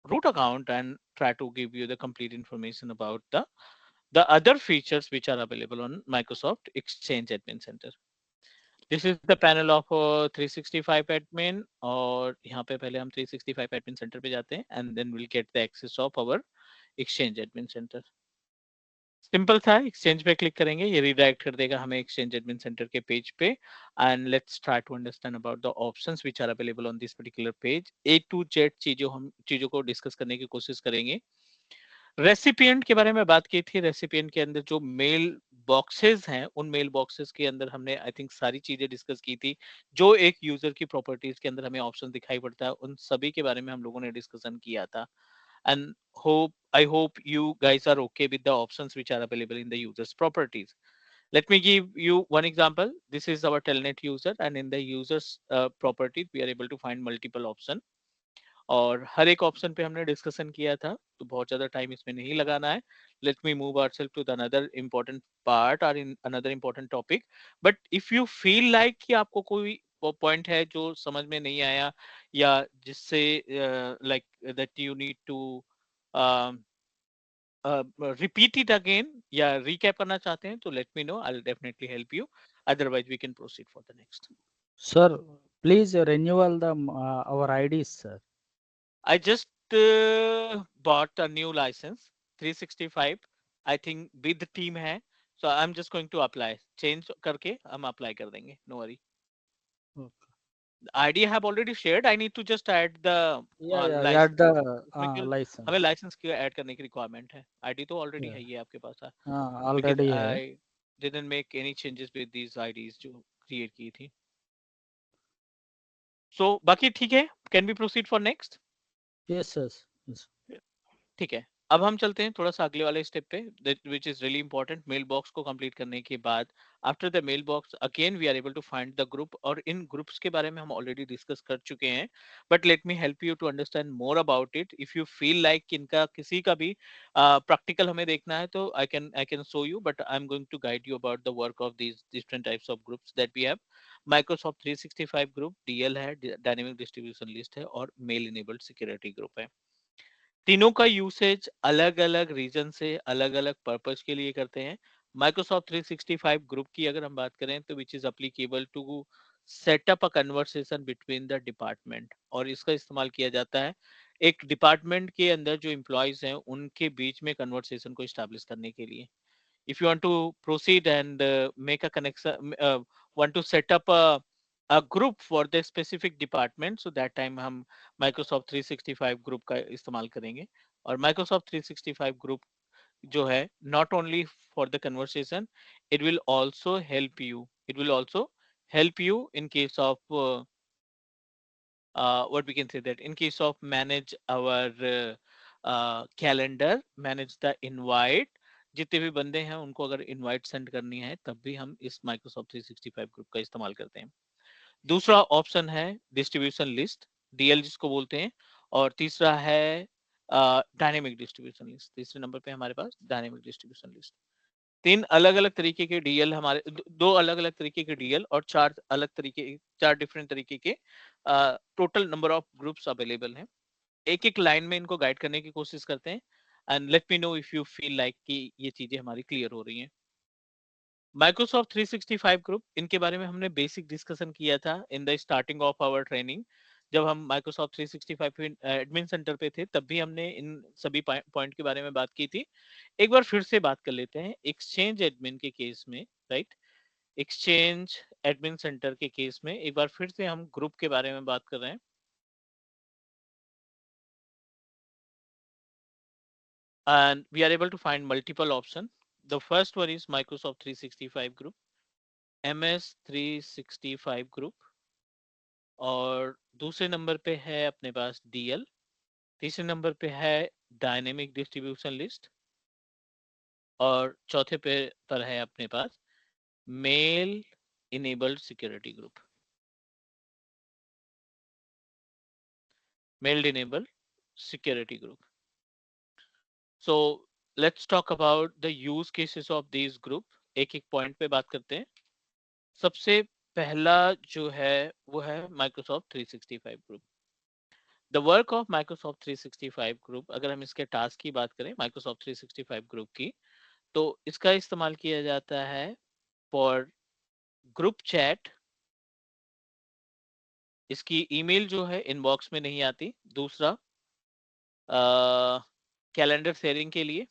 root account and try to give you the complete information about the other features which are available on Microsoft Exchange Admin Center. This is the panel of 365 admin और यहाँ पे पहले हम 365 admin center पे जाते हैं and then we'll get the access of our Exchange admin center. Simple था, Exchange पे क्लिक करेंगे, ये रिडायरेक्ट कर देगा हमें एक्सचेंज एडमिन सेंटर के पेज पे and let's try to understand about the options which are available on this particular page. A to Z चीजों को डिस्कस करने की कोशिश करेंगे. रेसिपिएंट के बारे में बात की थी. रेसिपिएंट के अंदर जो मेल बॉक्सेस हैं उन मेल बॉक्सेस के अंदर हमने आई थिंक सारी चीजें डिस्कस की थी. जो एक यूजर की प्रॉपर्टीज के अंदर हमें ऑप्शन दिखाई पड़ता है उन सभी के बारे में हम लोगों ने डिस्कशन किया था. And I hope you guys are okay with the options which are available in the user's properties. Let me give you one example. This is our telnet user and in the users property we are able to find multiple option और हर एक option पे हमने discussion किया था तो बहुत ज्यादा time इसमें नहीं लगाना है. Let me move ourselves to the another important part और in another important topic. But if you feel like कि आपको कोई पॉइंट है जो समझ में नहीं आया या जिससे like that you need to repeat it again या रिकैप करना चाहते हैं तो let me know. I will definitely help you. Otherwise we can proceed for the next. Sir, please renewal the our IDs, sir. I just bought a new license 365. I think with the team है. So I'm just going to apply. Change करके हम apply कर देंगे. No worry. Okay. The ID I have already shared. I need to just add the Yeah, yeah, you license. add the उसमें केवल हमें license. license की add करने की requirement है. ID तो already Yeah. है ये आपके पास है. Because Already है. I didn't make any changes with these IDs जो create की थी. So बाकी ठीक है. Can we proceed for next? Yes, yes, yes. ठीक है. अब हम चलते हैं थोड़ा सा अगले वाले स्टेप पे which is really important. Mailbox को कंप्लीट करने के बाद after the mailbox again we are able to find the group और इन ग्रुप्स के बारे में हम ऑलरेडी डिस्कस कर चुके हैं. But let me help you to understand more about it. If you feel like कि इनका किसी का भी प्रैक्टिकल हमें देखना है तो I can show you but I am going to guide you about the work of these different types of groups that we have. Microsoft 365 group DL है, डायनेमिक डिस्ट्रीब्यूशन लिस्ट है और मेल इनेबल्ड सिक्योरिटी ग्रुप है. तीनों का usage अलग अलग reason से अलग अलग पर्पज के लिए करते हैं. माइक्रोसॉफ्ट 365 ग्रुप की अगर हम बात करें तो which is applicable to set up a conversation between the department और इसका इस्तेमाल किया जाता है एक डिपार्टमेंट के अंदर जो एम्प्लॉयज हैं उनके बीच में कन्वर्सेशन को स्टैब्लिश करने के लिए. If you want to proceed and make a connection, want to set up a group for the specific department, so that time हम Microsoft 365 group का इस्तेमाल करेंगे. और Microsoft 365 group जो है not only for the conversation, it will also help you in case of what we can say that in case of manage our calendar, manage the invite. जितने भी बंदे हैं उनको अगर इनवाइट सेंड करनी है तब भी हम इस Microsoft 365 ग्रुप का इस्तेमाल करते हैं. दूसरा ऑप्शन है डिस्ट्रीब्यूशन लिस्ट, डीएल जिसको बोलते हैं. और तीसरा है डायनेमिक डिस्ट्रीब्यूशन लिस्ट. तीसरे नंबर पे हमारे पास डायनेमिक डिस्ट्रीब्यूशन लिस्ट. तीन अलग अलग तरीके के डीएल हमारे दो अलग अलग तरीके के डीएल और चार डिफरेंट तरीके के total number of groups available हैं. एक एक लाइन में इनको गाइड करने की कोशिश करते हैं and let me know if you feel like कि ये चीजें हमारी क्लियर हो रही हैं. माइक्रोसॉफ्ट 365 ग्रुप इनके बारे में हमने बेसिक डिस्कशन किया था in the starting of our training. जब हम माइक्रोसॉफ्ट 365 एडमिन सेंटर पे थे तब भी हमने इन सभी पॉइंट के बारे में बात की थी. एक बार फिर से बात कर लेते हैं एक्सचेंज एडमिन के केस में. राइट, एक्सचेंज एडमिन सेंटर के केस में एक बार फिर से हम ग्रुप के बारे में बात कर रहे हैं. And we are able to find multiple options. The first one is Microsoft 365 group, MS 365 group. और दूसरे नंबर पे है अपने पास DL. तीसरे नंबर पे है डायनेमिक डिस्ट्रीब्यूशन लिस्ट. और चौथे पे पर है अपने पास mail enabled security group, mail enabled security group. So let's talk about the use cases of this group. एक एक पॉइंट पे बात करते हैं. सबसे पहला जो है वो है Microsoft 365 group. The work of Microsoft 365 group, अगर हम इसके टास्क की बात करें माइक्रोसॉफ्ट 365 ग्रुप की, तो इसका इस्तेमाल किया जाता है फॉर ग्रुप चैट। इसकी ईमेल जो है इनबॉक्स में नहीं आती। दूसरा, कैलेंडर शेयरिंग के लिए,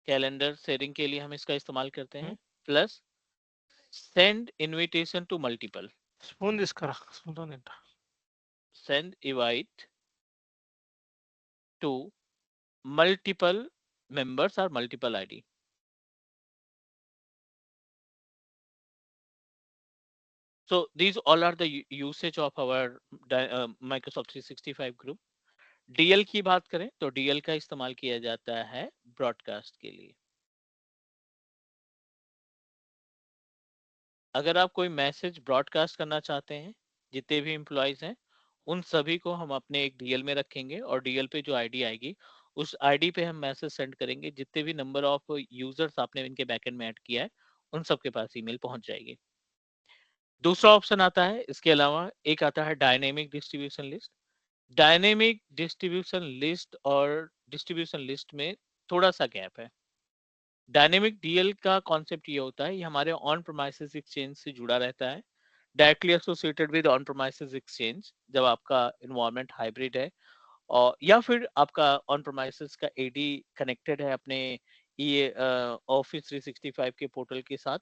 कैलेंडर शेयरिंग के लिए हम इसका इस्तेमाल करते हैं। Plus send invitation to multiple, spoon తీసుకురా స్పూన్ తో తింటా send invite to multiple members or multiple ID. So these all are the usage of our Microsoft 365 group. DL की बात करें तो DL का इस्तेमाल किया जाता है ब्रॉडकास्ट के लिए। अगर आप कोई मैसेज ब्रॉडकास्ट करना चाहते हैं, जितने भी एम्प्लॉयज हैं उन सभी को हम अपने एक DL में रखेंगे और DL पे जो आईडी आएगी उस आईडी पे हम मैसेज सेंड करेंगे। जितने भी नंबर ऑफ यूजर्स आपने इनके बैकएंड में ऐड किया है उन सबके पास ईमेल पहुंच जाएगी। दूसरा ऑप्शन आता है, इसके अलावा एक आता है dynamic distribution list. Dynamic distribution list और डिस्ट्रीब्यूशन लिस्ट में थोड़ा सा गैप है। डायनेमिक डीएल का कॉन्सेप्ट ये होता है, ये हमारे ऑन प्रोमाइसेस एक्सचेंज से जुड़ा रहता है, directly associated with on premises exchange. जब आपका इन्वायरमेंट हाइब्रिड है और या फिर आपका ऑन प्रोमाइसेस का एडी कनेक्टेड है अपने ये ऑफिस 365 के पोर्टल के साथ,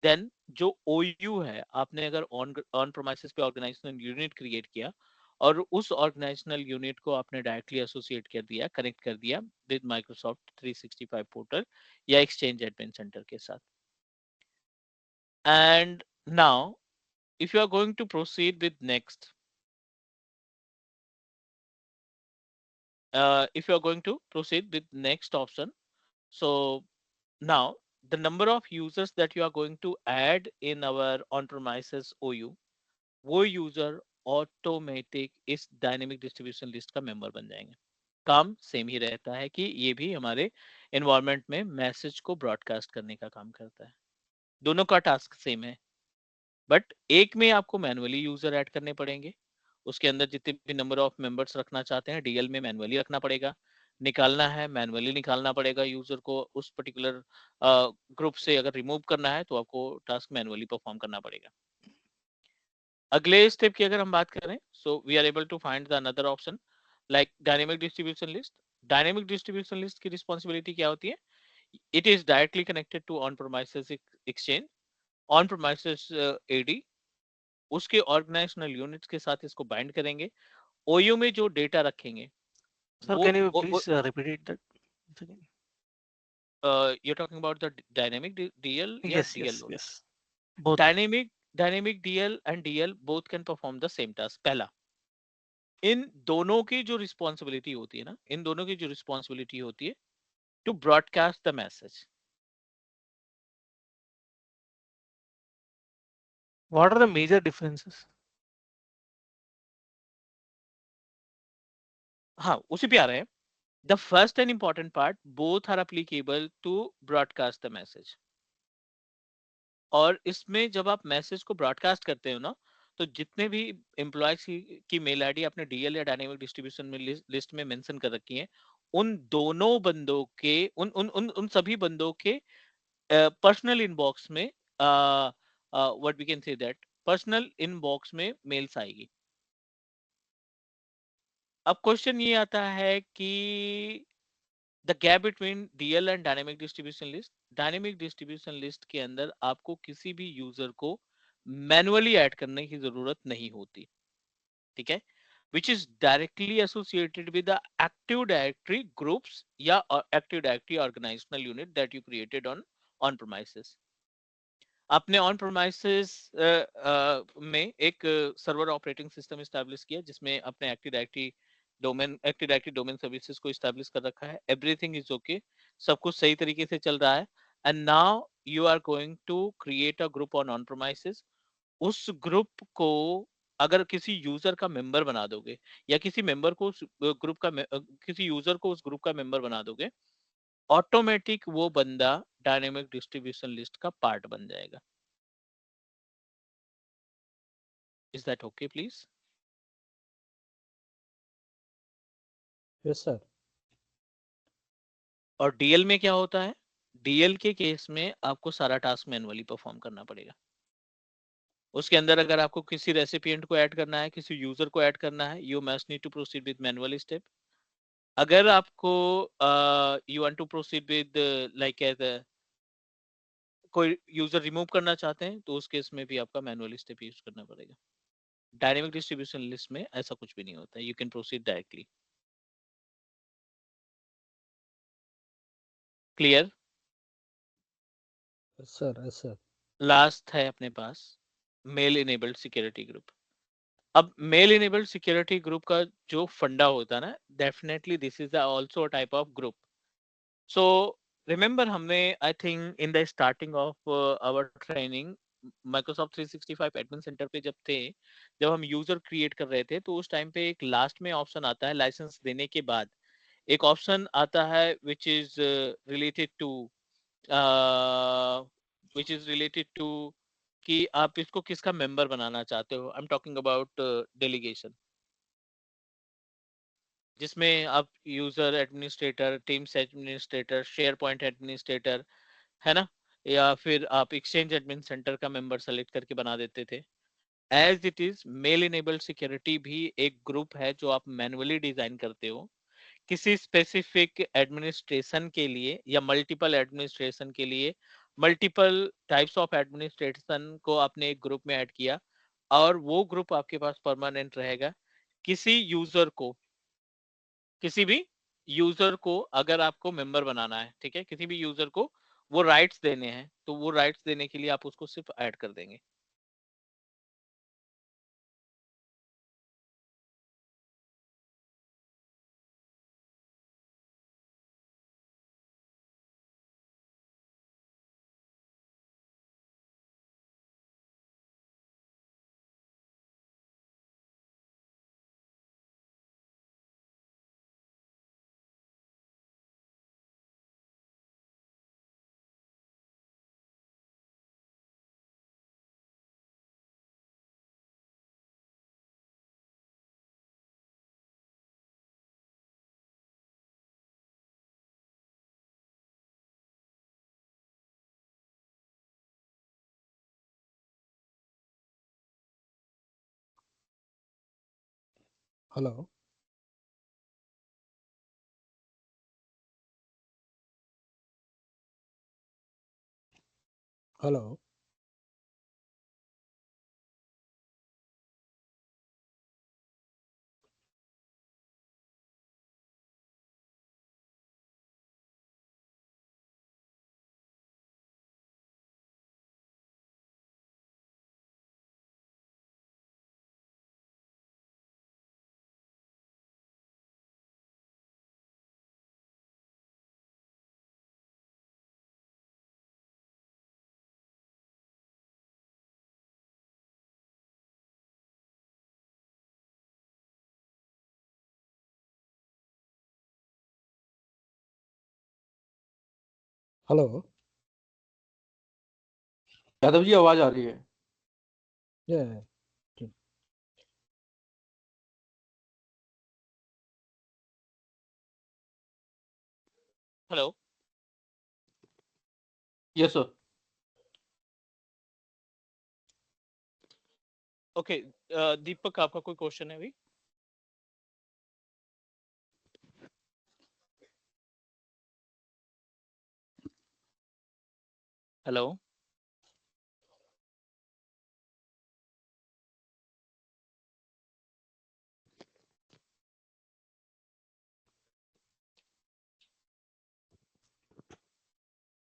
देन जो ओयू है, आपने अगर ऑन ऑन प्रोमाइसेस पे ऑर्गेनाइजेशनल यूनिट क्रिएट किया और उस ऑर्गेनाइजेशनल यूनिट को आपने डायरेक्टली एसोसिएट कर दिया, कनेक्ट कर दिया विद माइक्रोसॉफ्ट 365 पोर्टल या एक्सचेंज एडमिन सेंटर के साथ। And now if you are going to proceed with next, if you are going to proceed with next option, so now the number of users that you are going to add in our on premises OU, वो user automatic इस dynamic distribution list का member बन जाएंगे। काम same ही रहता है कि ये भी हमारे एनवायरनमेंट में मैसेज को ब्रॉडकास्ट करने का काम करता है। दोनों का टास्क सेम है, बट एक में आपको मैनुअली यूजर ऐड करने पड़ेंगे, उसके अंदर जितने भी नंबर ऑफ मेंबर्स रखना चाहते हैं डीएल में मैनुअली रखना पड़ेगा, निकालना है मैनुअली निकालना पड़ेगा यूजर को उस पर्टिकुलर ग्रुप से। अगर रिमूव करना है तो आपको टास्क मैनुअली परफॉर्म करना पड़ेगा। अगले स्टेप की अगर हम बात करें, so we are able to find the another option like dynamic distribution list. Dynamic distribution list की रिस्पॉन्सिबिलिटी क्या होती है? It is directly connected to on premises exchange, on premises AD, उसके ऑर्गेनाइजेशनल यूनिट्स के साथ इसको बाइंड करेंगे। ओयू में जो डेटा रखेंगे Sir, वो can you please repeat it that once again? you're talking about the dynamic DL या Yes, DL yes, only? yes. Both. Dynamic DL and DL both can perform the same task. पहला, इन दोनों की जो responsibility होती है ना, इन दोनों की जो रिस्पॉन्सिबिलिटी होती है to broadcast the message. What are the major differences? हाँ, उसी पे आ रहे हैं। The first and important part, both are applicable to broadcast the message. और इसमें जब आप मैसेज को ब्रॉडकास्ट करते हो ना, तो जितने भी एम्प्लॉयज की मेल आईडी आपने डीएल या डायनेमिक डिस्ट्रीब्यूशन में लिस्ट में मेंशन कर रखी है, उन दोनों बंदों के उन सभी बंदों के पर्सनल इनबॉक्स में what we can say that personal inbox में मेल्स आएगी। अब क्वेश्चन ये आता है कि the gap between DL and dynamic distribution list. Dynamic distribution list के अंदर आपको किसी भी यूजर को मैनुअली ऐड करने की जरूरत नहीं होती, ठीक है, which is directly associated with the active directory groups या active directory organizational unit that you created on premises। आपने ऑन प्रोमाइसेस में एक सर्वर ऑपरेटिंग सिस्टम इस्टेब्लिश किया जिसमें अपने एक्टिव डायरेक्टरी डोमेन सर्विसेज को इस्टेब्लिश कर रखा है। एवरीथिंग इज ओके, सब कुछ सही तरीके से चल रहा है। And now you are going to create a group on premises. उस ग्रुप को अगर किसी यूजर का मेंबर बना दोगे या किसी मेंबर को ग्रुप का किसी यूजर को उस ग्रुप का मेंबर बना दोगे, ऑटोमेटिक वो बंदा डायनेमिक डिस्ट्रीब्यूशन लिस्ट का पार्ट बन जाएगा। Is that okay, please? Yes, sir. और डीएल में क्या होता है? डीएल के केस में आपको सारा टास्क मैनुअली परफॉर्म करना पड़ेगा। उसके अंदर अगर आपको किसी रेसिपिएंट को ऐड करना है, किसी यूजर को ऐड करना है, you must need to proceed with manual step. अगर आपको you want to proceed with like कोई यूजर रिमूव करना चाहते हैं, तो उस केस में भी आपका मैनुअल स्टेप यूज करना पड़ेगा। डायनेमिक डिस्ट्रीब्यूशन लिस्ट में ऐसा कुछ भी नहीं होता है, you can proceed directly. Clear? Yes, sir. Yes, sir. Last है अपने पास मेल इनेबल्ड सिक्योरिटी ग्रुप। अब मेल इनेबल्ड सिक्योरिटी ग्रुप का जो फंडा होता है ना, definitely this is also a type of group. So remember हमने I think in the starting of our training Microsoft 365 admin center पे जब थे, जब हम यूजर क्रिएट कर रहे थे, तो उस टाइम पे एक लास्ट में ऑप्शन आता है लाइसेंस देने के बाद, एक ऑप्शन आता है which is related to which is related to कि आप इसको किसका मेंबर बनाना चाहते हो। I am talking about delegation, जिसमें आप user administrator, Teams administrator, SharePoint administrator, है ना, या फिर आप एक्सचेंज एडमिन सेंटर का मेंबर सेलेक्ट करके बना देते थे। As it is mail enabled security भी एक ग्रुप है जो आप मैनुअली डिजाइन करते हो किसी स्पेसिफिक एडमिनिस्ट्रेशन के लिए या मल्टीपल एडमिनिस्ट्रेशन के लिए। मल्टीपल टाइप्स ऑफ एडमिनिस्ट्रेशन को आपने एक ग्रुप में ऐड किया और वो ग्रुप आपके पास परमानेंट रहेगा। किसी यूजर को, किसी भी यूजर को अगर आपको मेंबर बनाना है, ठीक है, किसी भी यूजर को वो राइट्स देने हैं, तो वो राइट्स देने के लिए आप उसको सिर्फ ऐड कर देंगे। Hello. Hello. Hello. Yadav ji आवाज आ रही है। Yeah. Okay. Hello, yes sir. Okay, Deepak आपका कोई क्वेश्चन है अभी? Hello,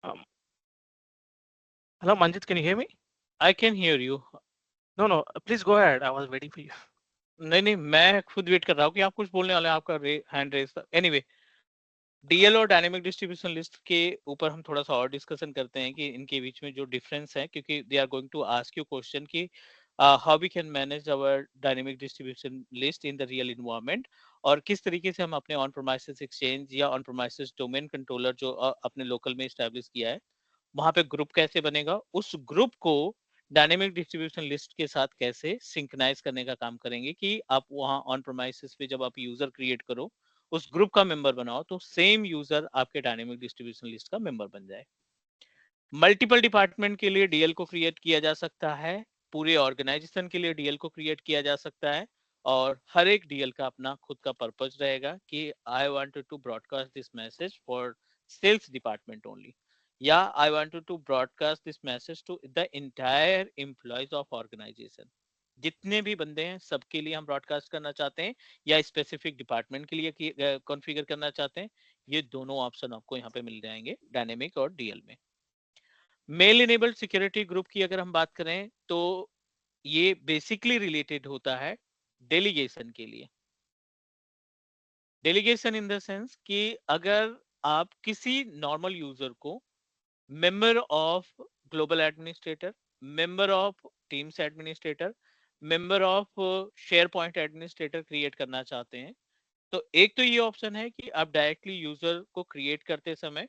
Um, hello, Manjit, can you hear me? I can hear you. No, no, please go ahead. I was waiting for you. नहीं नहीं, मैं खुद वेट कर रहा हूँ कि आप कुछ बोलने वाले हैं, आपका हैंड रेज था। एनीवे, डीएल और डायनेमिक डिस्ट्रीब्यूशन लिस्ट के ऊपर हम थोड़ा सा और डिस्कशन करते हैं कि इनके बीच में जो डिफरेंस है, क्योंकि they are going to ask you question कि how we can manage our dynamic distribution list in the real environment, और किस तरीके से हम अपने ऑन प्रोमाइसेस एक्सचेंज या ऑन प्रोमाइसेस डोमेन कंट्रोलर जो अपने लोकल में स्टैब्लिश किया है, वहां पे ग्रुप कैसे बनेगा, उस ग्रुप को डायनेमिक डिस्ट्रीब्यूशन लिस्ट के साथ कैसे सिंक्रानाइज करने का काम करेंगे कि आप वहां ऑन प्रोमाइसिस पे जब आप यूजर क्रिएट करो, उस ग्रुप का मेंबर बनाओ, तो सेम यूजर आपके डायनेमिक डिस्ट्रीब्यूशन लिस्ट का मेंबर बन जाए। मल्टीपल डिपार्टमेंट के लिए डीएल को क्रिएट किया जा सकता है, पूरे ऑर्गेनाइजेशन के लिए डीएल को क्रिएट किया जा सकता है, और हर एक डीएल का अपना खुद का पर्पस रहेगा कि I wanted to broadcast this message for sales department only, या I wanted to broadcast this message to the entire employees of organisation. जितने भी बंदे हैं सबके लिए हम ब्रॉडकास्ट करना चाहते हैं, या स्पेसिफिक डिपार्टमेंट के लिए कॉन्फ़िगर करना चाहते हैं, ये दोनों ऑप्शन आपको यहाँ पे मिल जाएंगे डायनेमिक और डीएल में। मेल इनेबल्ड सिक्योरिटी ग्रुप की अगर हम बात करें तो ये बेसिकली रिलेटेड होता है डेलीगेशन के लिए। डेलीगेशन इन द सेंस कि अगर आप किसी नॉर्मल यूजर को member of global administrator, member of teams administrator, member of share point administrator create करना चाहते हैं, तो एक तो ये ऑप्शन है कि आप डायरेक्टली यूजर को क्रिएट करते समय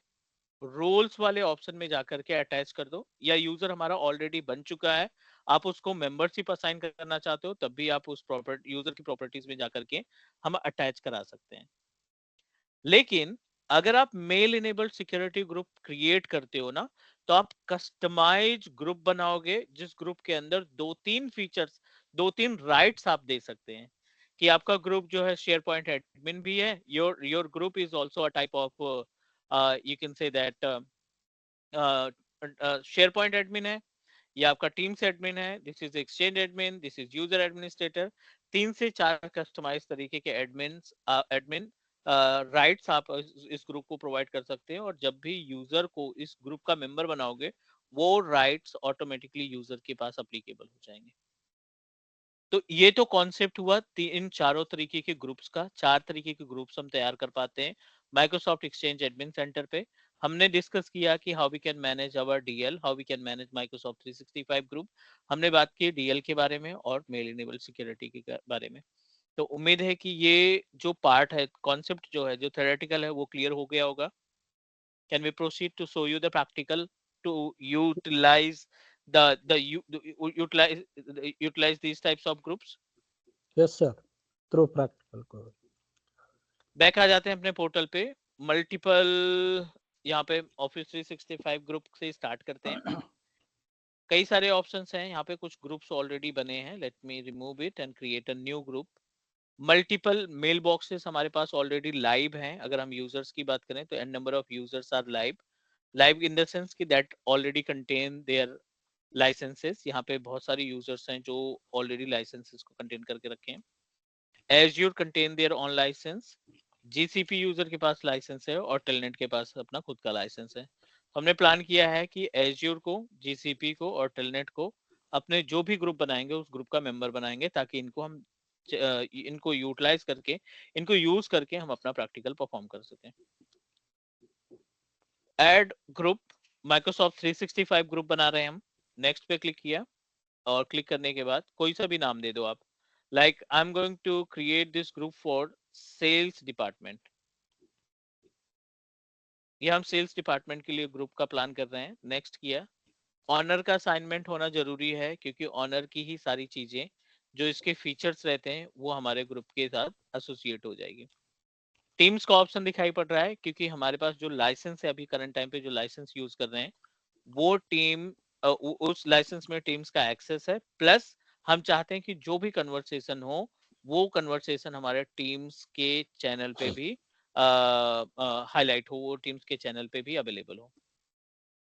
रोल्स वाले ऑप्शन में जाकर के अटैच कर दो, या यूजर हमारा ऑलरेडी बन चुका है, आप उसको मेंबरशिप असाइन करना चाहते हो, तब भी आप उस प्रॉपर्टी यूजर की प्रॉपर्टीज में जाकर के हम अटैच करा सकते हैं। लेकिन अगर आप mail enabled security group create करते हो ना, तो आप कस्टमाइज ग्रुप बनाओगे, जिस ग्रुप के अंदर दो तीन फीचर्स, दो तीन राइट्स आप दे सकते हैं कि आपका ग्रुप जो है शेयर पॉइंट एडमिन भी है, your group is also a type of you can say that share point admin है, या आपका टीम्स एडमिन है, this is exchange admin, this is user administrator. 3 से 4 कस्टमाइज तरीके के एडमिन राइट्स आप इस ग्रुप को प्रोवाइड कर सकते हैं, और जब भी यूजर को इस ग्रुप का मेंबर बनाओगे, वो राइट्स ऑटोमेटिकली यूजर के पास अप्लीकेबल हो जाएंगे। तो ये तो कॉन्सेप्ट हुआ इन चारों तरीके के ग्रुप्स का। 4 तरीके के ग्रुप्स हम तैयार कर पाते हैं माइक्रोसॉफ्ट एक्सचेंज एडमिन सेंटर पे। हमने डिस्कस किया कि how we can manage our DL, how we can manage Microsoft 365 group. हमने बात की डीएल के बारे में और मेल इनेबल सिक्योरिटी के बारे में। तो उम्मीद है कि ये जो पार्ट है, कॉन्सेप्ट जो है, जो थ्योरेटिकल है, वो क्लियर हो गया होगा। Can we proceed to show you the practical to utilize utilize these types of groups? Yes, sir. Through practical code. Back आ जाते हैं अपने पोर्टल पे। मल्टीपल यहाँ पे ऑफिस 365 ग्रुप से स्टार्ट करते हैं। कई सारे ऑप्शंस हैं यहाँ पे, कुछ ग्रुप्स ऑलरेडी बने हैं। Let me remove it and create a new group. Multiple mailboxes हमारे पास ऑलरेडी लाइव हैं। अगर हम यूजर्स की बात करें तो N number of users are live in the sense कि that already contain their licences. यहाँ पे बहुत सारे यूजर्स हैं जो ऑलरेडी लाइसेंसेस को कंटेन करके रखे हैं। Azure contain their own license, GCP user के पास लाइसेंस है और टेलनेट के पास अपना खुद का लाइसेंस है। हमने प्लान किया है कि Azure को, GCP को और टेलनेट को अपने जो भी ग्रुप बनाएंगे उस ग्रुप का मेंबर बनाएंगे, ताकि इनको यूटिलाइज करके, इनको यूज करके हम अपना प्रैक्टिकल परफॉर्म कर सकें। ऐड ग्रुप, माइक्रोसॉफ्ट 365 ग्रुप बना रहे हैं हम। नेक्स्ट पे क्लिक किया और क्लिक करने के बाद कोई सा भी नाम दे दो आप। like I'm going to create this group for sales department। ये हम सेल्स डिपार्टमेंट के लिए ग्रुप का प्लान कर रहे हैं। नेक्स्ट किया। ऑनर का असाइनमेंट होना जरूरी है, क्योंकि ऑनर की ही सारी चीजें जो इसके फीचर्स रहते हैं वो हमारे ग्रुप के साथ एसोसिएट हो जाएगी। टीम्स का ऑप्शन दिखाई पड़ रहा है, क्योंकि हमारे पास जो लाइसेंस है, अभी करंट टाइम पे जो लाइसेंस यूज कर रहे हैं, वो टीम उस लाइसेंस में टीम्स का एक्सेस है। प्लस हम चाहते हैं कि जो भी कन्वर्सेशन हो, वो कन्वर्सेशन हमारे टीम्स के चैनल पे भी हाईलाइट हो, वो टीम्स के चैनल पे भी अवेलेबल हो।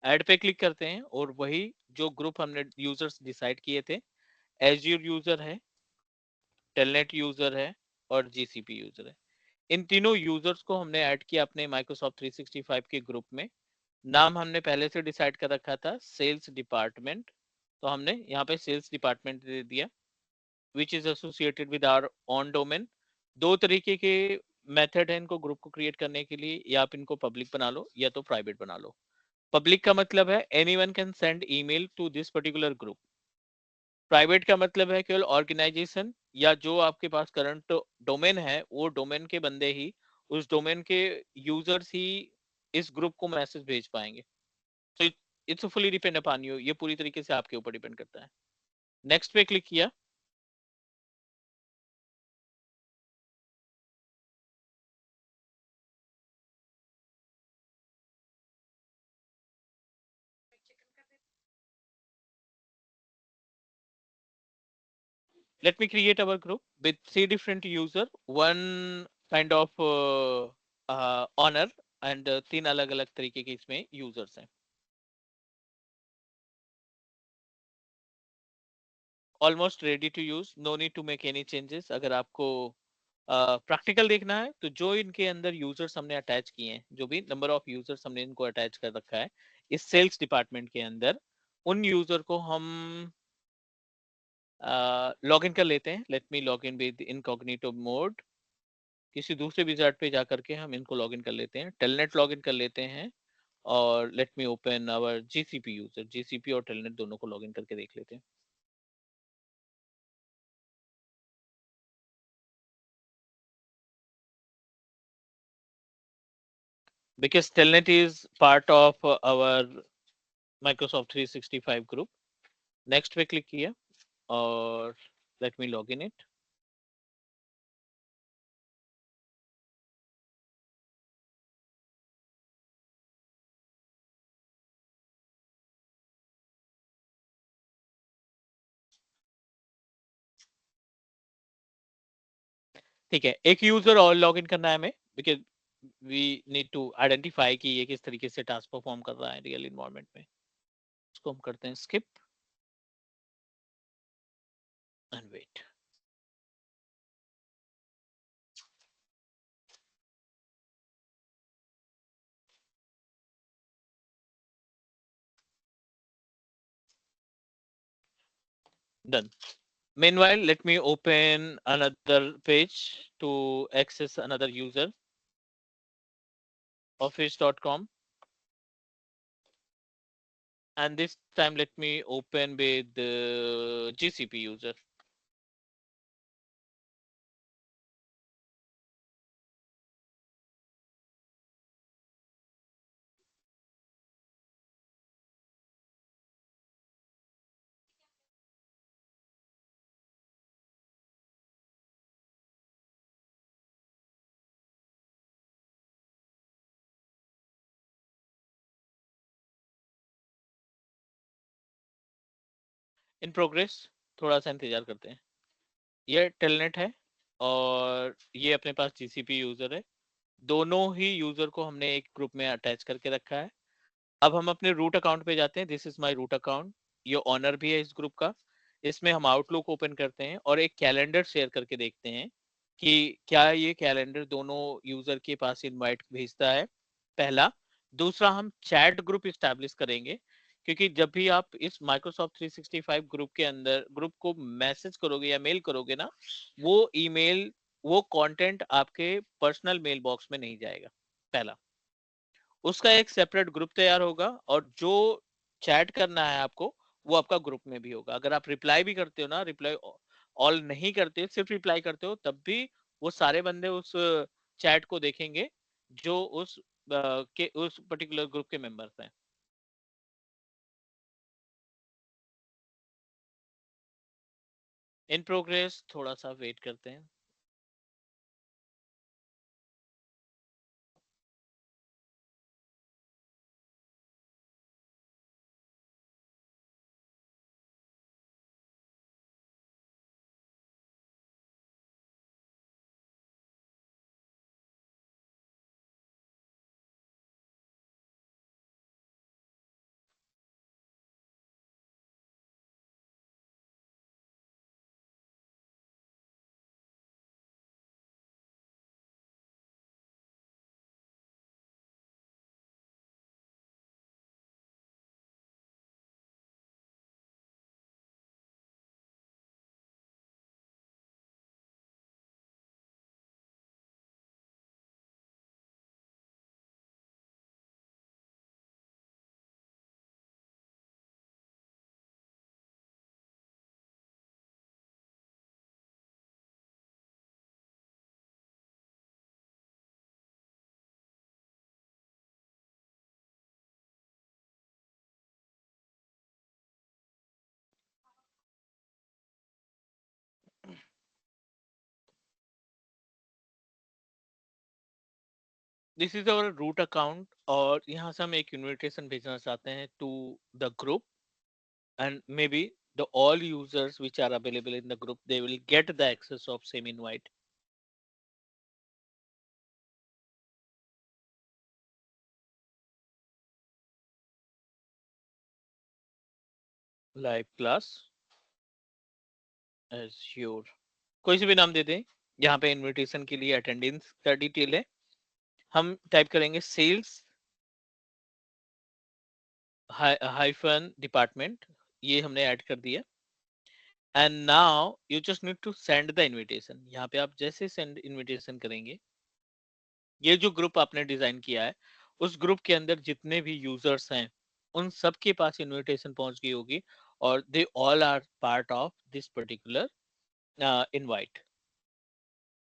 ऐड पे क्लिक करते हैं और वही जो ग्रुप हमने यूजर्स डिसाइड किए थे, एज्यूर यूजर है, टेलनेट यूजर है और जीसीपी यूजर है। इन तीनों यूजर्स को हमने ऐड किया अपने माइक्रोसॉफ्ट 365 के ग्रुप में। नाम हमने पहले से डिसाइड कर रखा था, सेल्स डिपार्टमेंट। तो हमने यहाँ पे सेल्स डिपार्टमेंट दे दिया, which is associated with our own domain. 2 तरीके के मेथड है इनको ग्रुप को क्रिएट करने के लिए, या आप इनको पब्लिक बना लो या तो प्राइवेट बना लो। पब्लिक का मतलब है anyone can send email to this particular group. Private का मतलब है केवल ऑर्गेनाइजेशन या जो आपके पास करंट डोमेन है, वो डोमेन के बंदे ही, उस डोमेन के यूजर्स ही इस ग्रुप को मैसेज भेज पाएंगे। तो it's fully depend upon you, ये पूरी तरीके से आपके ऊपर डिपेंड करता है। नेक्स्ट पे क्लिक किया, let me create our group with 3 different user, one kind of honor and 3 अलग अलग तरीके के इसमें users हैं। Almost ready to use, no need to make any changes. अगर आपको प्रैक्टिकल देखना है तो जो इनके अंदर यूजर्स हमने अटैच किए हैं, जो भी नंबर ऑफ यूजर्स हमने इनको अटैच कर रखा है इस सेल्स डिपार्टमेंट के अंदर, उन यूजर को हम लॉग इन कर लेते हैं। Let me log in with incognito mode. किसी दूसरे विजार्ड पे जाकर के हम इनको लॉग इन कर लेते हैं, टेलनेट लॉग इन कर लेते हैं, और let me open our GCP user, GCP और टेलनेट दोनों को लॉग इन करके देख लेते हैं। Because Telnet is part of our Microsoft 365 group. Next पे click किया और let me log in it. ठीक है, एक यूजर और लॉग इन करना है हमें, because we need to identify कि ये किस तरीके से टास्क परफॉर्म कर रहा है रियल इन्वायरमेंट में। इसको हम करते हैं skip and wait. Done. Meanwhile, let me open another page to access another user, office.com, and this time let me open with the GCP user. In progress, थोड़ा सा इंतजार करते हैं। ये टेलनेट है और ये अपने पास जीसीपी यूजर है, दोनों ही यूजर को हमने एक ग्रुप में अटैच करके रखा है। अब हम अपने रूट अकाउंट पे जाते हैं, this is my root account, ये ऑनर भी है इस ग्रुप का। इसमें हम आउटलुक ओपन करते हैं और एक कैलेंडर शेयर करके देखते हैं कि क्या ये कैलेंडर दोनों यूजर के पास इनवाइट भेजता है, पहला। दूसरा, हम चैट ग्रुप इस्टेब्लिश करेंगे, क्योंकि जब भी आप इस माइक्रोसॉफ्ट 365 ग्रुप के अंदर ग्रुप को मैसेज करोगे या मेल करोगे ना, वो ईमेल, वो कंटेंट आपके पर्सनल मेल बॉक्स में नहीं जाएगा, पहला। उसका एक सेपरेट ग्रुप तैयार होगा, और जो चैट करना है आपको वो आपका ग्रुप में भी होगा। अगर आप रिप्लाई भी करते हो ना, रिप्लाई ऑल नहीं करते, सिर्फ रिप्लाई करते हो, तब भी वो सारे बंदे उस चैट को देखेंगे जो उस पर्टिकुलर ग्रुप के मेंबर्स हैं। इन प्रोग्रेस, थोड़ा सा वेट करते हैं। This is our root account और यहाँ से हम एक इनविटेशन भेजना चाहते हैं to the group and maybe the all users which are available in the group, they will get the access of same invite. Live class Azure, कोई से भी नाम दे दें। यहाँ पे इनविटेशन के लिए अटेंडेंस का डिटेल है, हम टाइप करेंगे सेल्स हाइफन डिपार्टमेंट, ये हमने ऐड कर दिया। And now you just need to send the invitation. यहाँ पे आप जैसे सेंड इनविटेशन करेंगे, ये जो ग्रुप आपने डिजाइन किया है उस ग्रुप के अंदर जितने भी यूजर्स हैं उन सब के पास इनविटेशन पहुंच गई होगी और they all are part of this particular invite.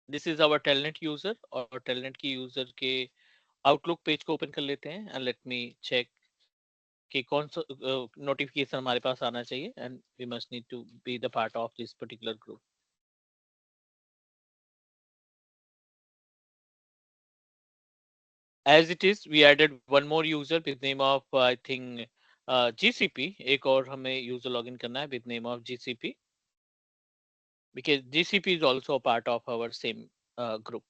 This is our Telnet user और टेलनेट की यूजर के आउटलुक पेज को ओपन कर लेते हैं एंड लेट मी चेक कि कौन सा नोटिफिकेशन हमारे पास आना चाहिए and we must need to be the part of this particular group. As it is, we added one more user with name of I think GCP. एक और हमें user login करना है with name of GCP because GCP is also a part of our same group.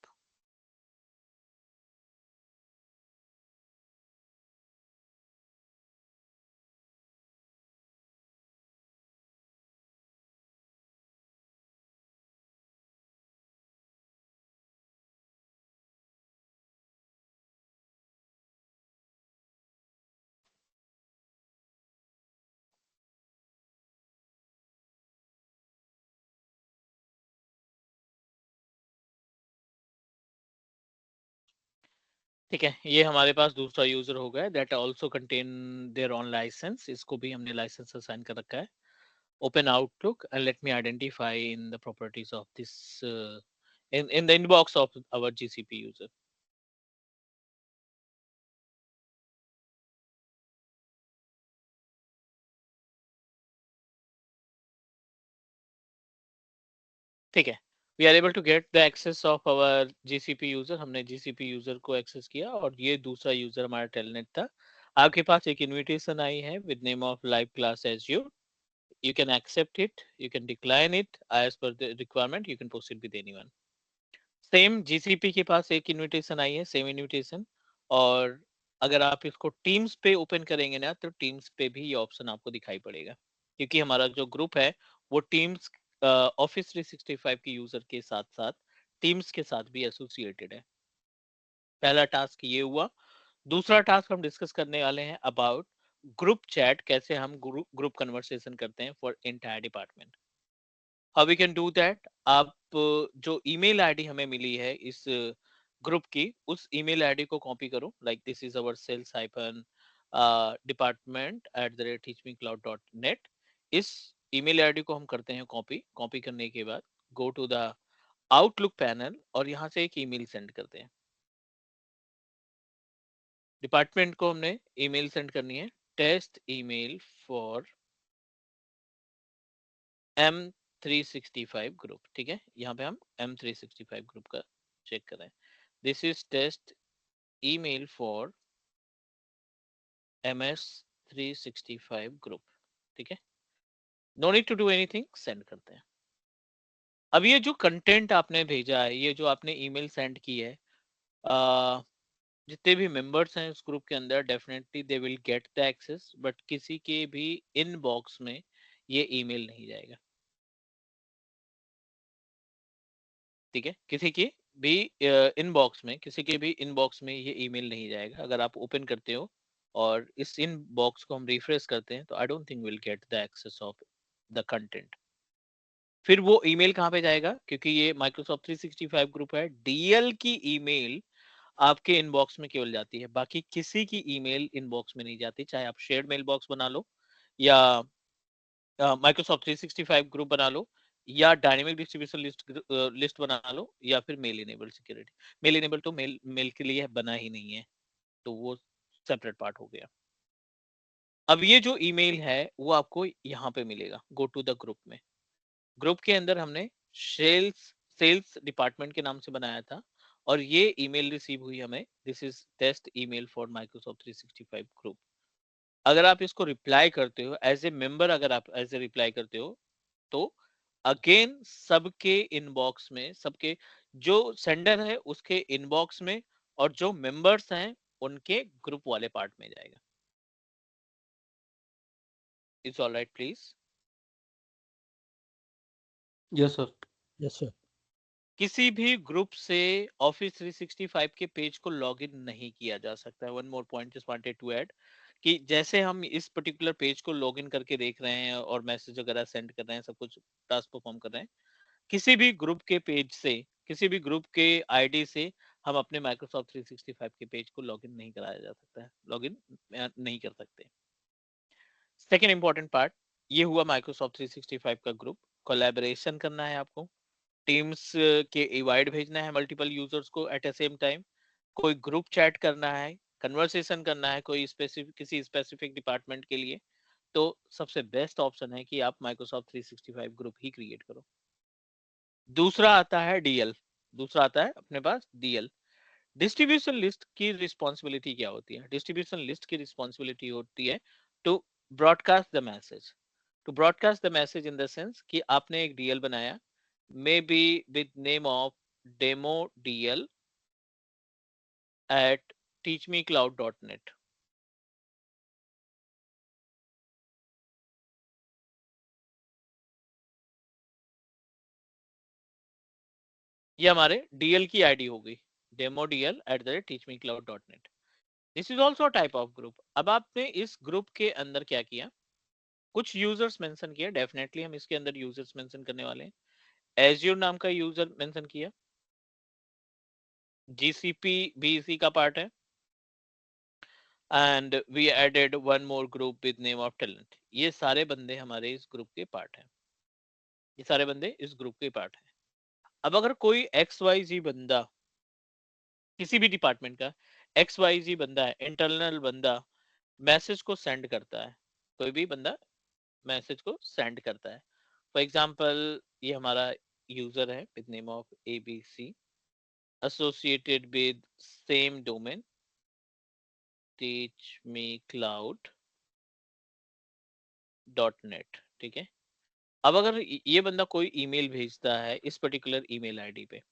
ठीक है, ये हमारे पास दूसरा यूजर हो गया that also contain their own license. इसको भी हमने लाइसेंस असाइन कर रखा है। Open Outlook and let me identify in the properties of this in the inbox of our GCP user. ठीक है, we are able to get the access of our GCP user. हमने GCP user को access किया और ये दूसरा user हमारा telnet था। आपके पास एक इनविटेशन आई है with name of live class Azure. you can accept it, you can decline it as per the requirement, you can proceed with anyone. Same GCP के पास एक इनविटेशन आई है, सेम इनविटेशन, और अगर आप इसको टीम्स पे ओपन करेंगे ना तो टीम्स पे भी ये ऑप्शन आपको दिखाई पड़ेगा क्योंकि हमारा जो ग्रुप है वो टीम्स ऑफिस 365 के यूजर के साथ साथ टीम्स के साथ भी एसोसिएटेड है। पहला टास्क ये हुआ। दूसरा टास्क हम डिस्कस करने वाले हैं अबाउट ग्रुप चैट, कैसे हम ग्रुप कन्वर्सेशन करते हैं for entire department. How we can do that. आप जो ईमेल आईडी हमें मिली है इस ग्रुप की, उस ईमेल आईडी को कॉपी करो। Like this is our sales hyphen department@teachmecloud.net। इस ईमेल आईडी को हम करते हैं कॉपी। कॉपी करने के बाद go to the Outlook panel और यहाँ से एक ईमेल सेंड करते हैं। डिपार्टमेंट को हमने ईमेल सेंड करनी है, test email for M365 group. ठीक है, यहाँ पे हम M365 ग्रुप का चेक करें। This is test email for MS365 group. ठीक है, no need to do anything, send करते हैं। अब ये जो कंटेंट आपने भेजा है, ये जो आपने ईमेल सेंड की है, जितने भी मेंबर्स हैं उस ग्रुप के अंदर definitely they will get the access, but किसी के भी इनबॉक्स में ये ईमेल नहीं जाएगा। ठीक है, किसी की भी इनबॉक्स में, किसी के भी इनबॉक्स में ये ईमेल नहीं जाएगा। अगर आप ओपन करते हो और इस इनबॉक्स को हम रिफ्रेश करते हैं तो I don't think will get the access of the content. फिर वो ईमेल कहाँ पे जाएगा, क्योंकि ये माइक्रोसॉफ्ट 365 ग्रुप है, डीएल की ईमेल आपके इनबॉक्स में केवल जाती है, बाकी किसी की ईमेल इनबॉक्स में नहीं जाती। चाहे आप शेयर्ड मेल बॉक्स बना लो या माइक्रोसॉफ्ट 365 ग्रुप बना लो या डायनेमिक डिस्ट्रीब्यूशन लिस्ट बना लो या फिर mail enable security. Mail enable तो मेल के लिए बना ही नहीं है, तो वो सेपरेट पार्ट हो गया। अब ये जो ईमेल है वो आपको यहाँ पे मिलेगा, गो टू द ग्रुप में। ग्रुप के अंदर हमने सेल्स डिपार्टमेंट के नाम से बनाया था और ये ईमेल रिसीव हुई हमें, this is test email for Microsoft 365 group. अगर आप इसको रिप्लाई करते हो एज ए मेंबर, अगर आप एज ए रिप्लाई करते हो तो अगेन सबके इनबॉक्स में, सबके जो सेंडर है उसके इनबॉक्स में और जो मेंबर्स हैं उनके ग्रुप वाले पार्ट में जाएगा। It's all right please. Yes sir. Yes, sir. किसी भी ग्रुप से ऑफिस 365 के पेज को लॉगिन नहीं किया जा सकता है। One more point just wanted to add कि जैसे हम इस पर्टिकुलर पेज को लॉगिन करके देख रहे हैं और मैसेज वगैरह सेंड कर रहे हैं, सब कुछ टास्क परफॉर्म कर रहे हैं, किसी भी ग्रुप के पेज से, किसी भी ग्रुप के आईडी से हम अपने माइक्रोसॉफ्ट 365 के पेज को लॉगिन नहीं कराया जा सकता है, लॉगिन नहीं कर सकते। सेकेंड इंपॉर्टेंट पार्ट, ये हुआ माइक्रोसॉफ्ट 365 का ग्रुप। कोलैबोरेशन करना है आपको, टीम्स के इनवाइट भेजना है मल्टीपल यूजर्स को एट अ सेम टाइम, कोई ग्रुप चैट करना है, कन्वर्सेशन करना है कोई स्पेसिफिक, किसी स्पेसिफिक डिपार्टमेंट के लिए, तो सबसे बेस्ट ऑप्शन है कि आप माइक्रोसॉफ्ट 365 ग्रुप ही क्रिएट करो। दूसरा आता है डीएल, दूसरा आता है अपने पास डीएल। डिस्ट्रीब्यूशन लिस्ट की रिस्पॉन्सिबिलिटी क्या होती है? डिस्ट्रीब्यूशन लिस्ट की रिस्पॉन्सिबिलिटी होती है to broadcast the message, to broadcast the message in the sense कि आपने एक डीएल बनाया, maybe with name of demo DL at teachmecloud.net। ये हमारे डीएल की आईडी होगी, demo DL @teachmecloud.net। This is also type of group. अब आपने इस ग्रुप के अंदर क्या किया, कुछ यूजर्स मेंशन किया, डेफिनेटली हम इसके अंदर यूजर्स मेंशन करने वाले हैं। एज्योर नाम का यूजर मेंशन किया, जीसीपी भी इसी का पार्ट है, and we added one more group with name of talent. ये सारे बंदे हमारे इस ग्रुप के पार्ट हैं, ये सारे बंदे इस ग्रुप के पार्ट हैं। अब अगर कोई XYZ बंदा, किसी भी डिपार्टमेंट का XYZ बंदा है, इंटरनल बंदा मैसेज को सेंड करता है, कोई भी बंदा मैसेज को सेंड करता है, फॉर एग्जांपल ये हमारा यूजर है with name of ABC associated with same domain teachmecloud.net, ठीक है। अब अगर ये बंदा कोई ईमेल भेजता है इस पर्टिकुलर ईमेल आईडी पे,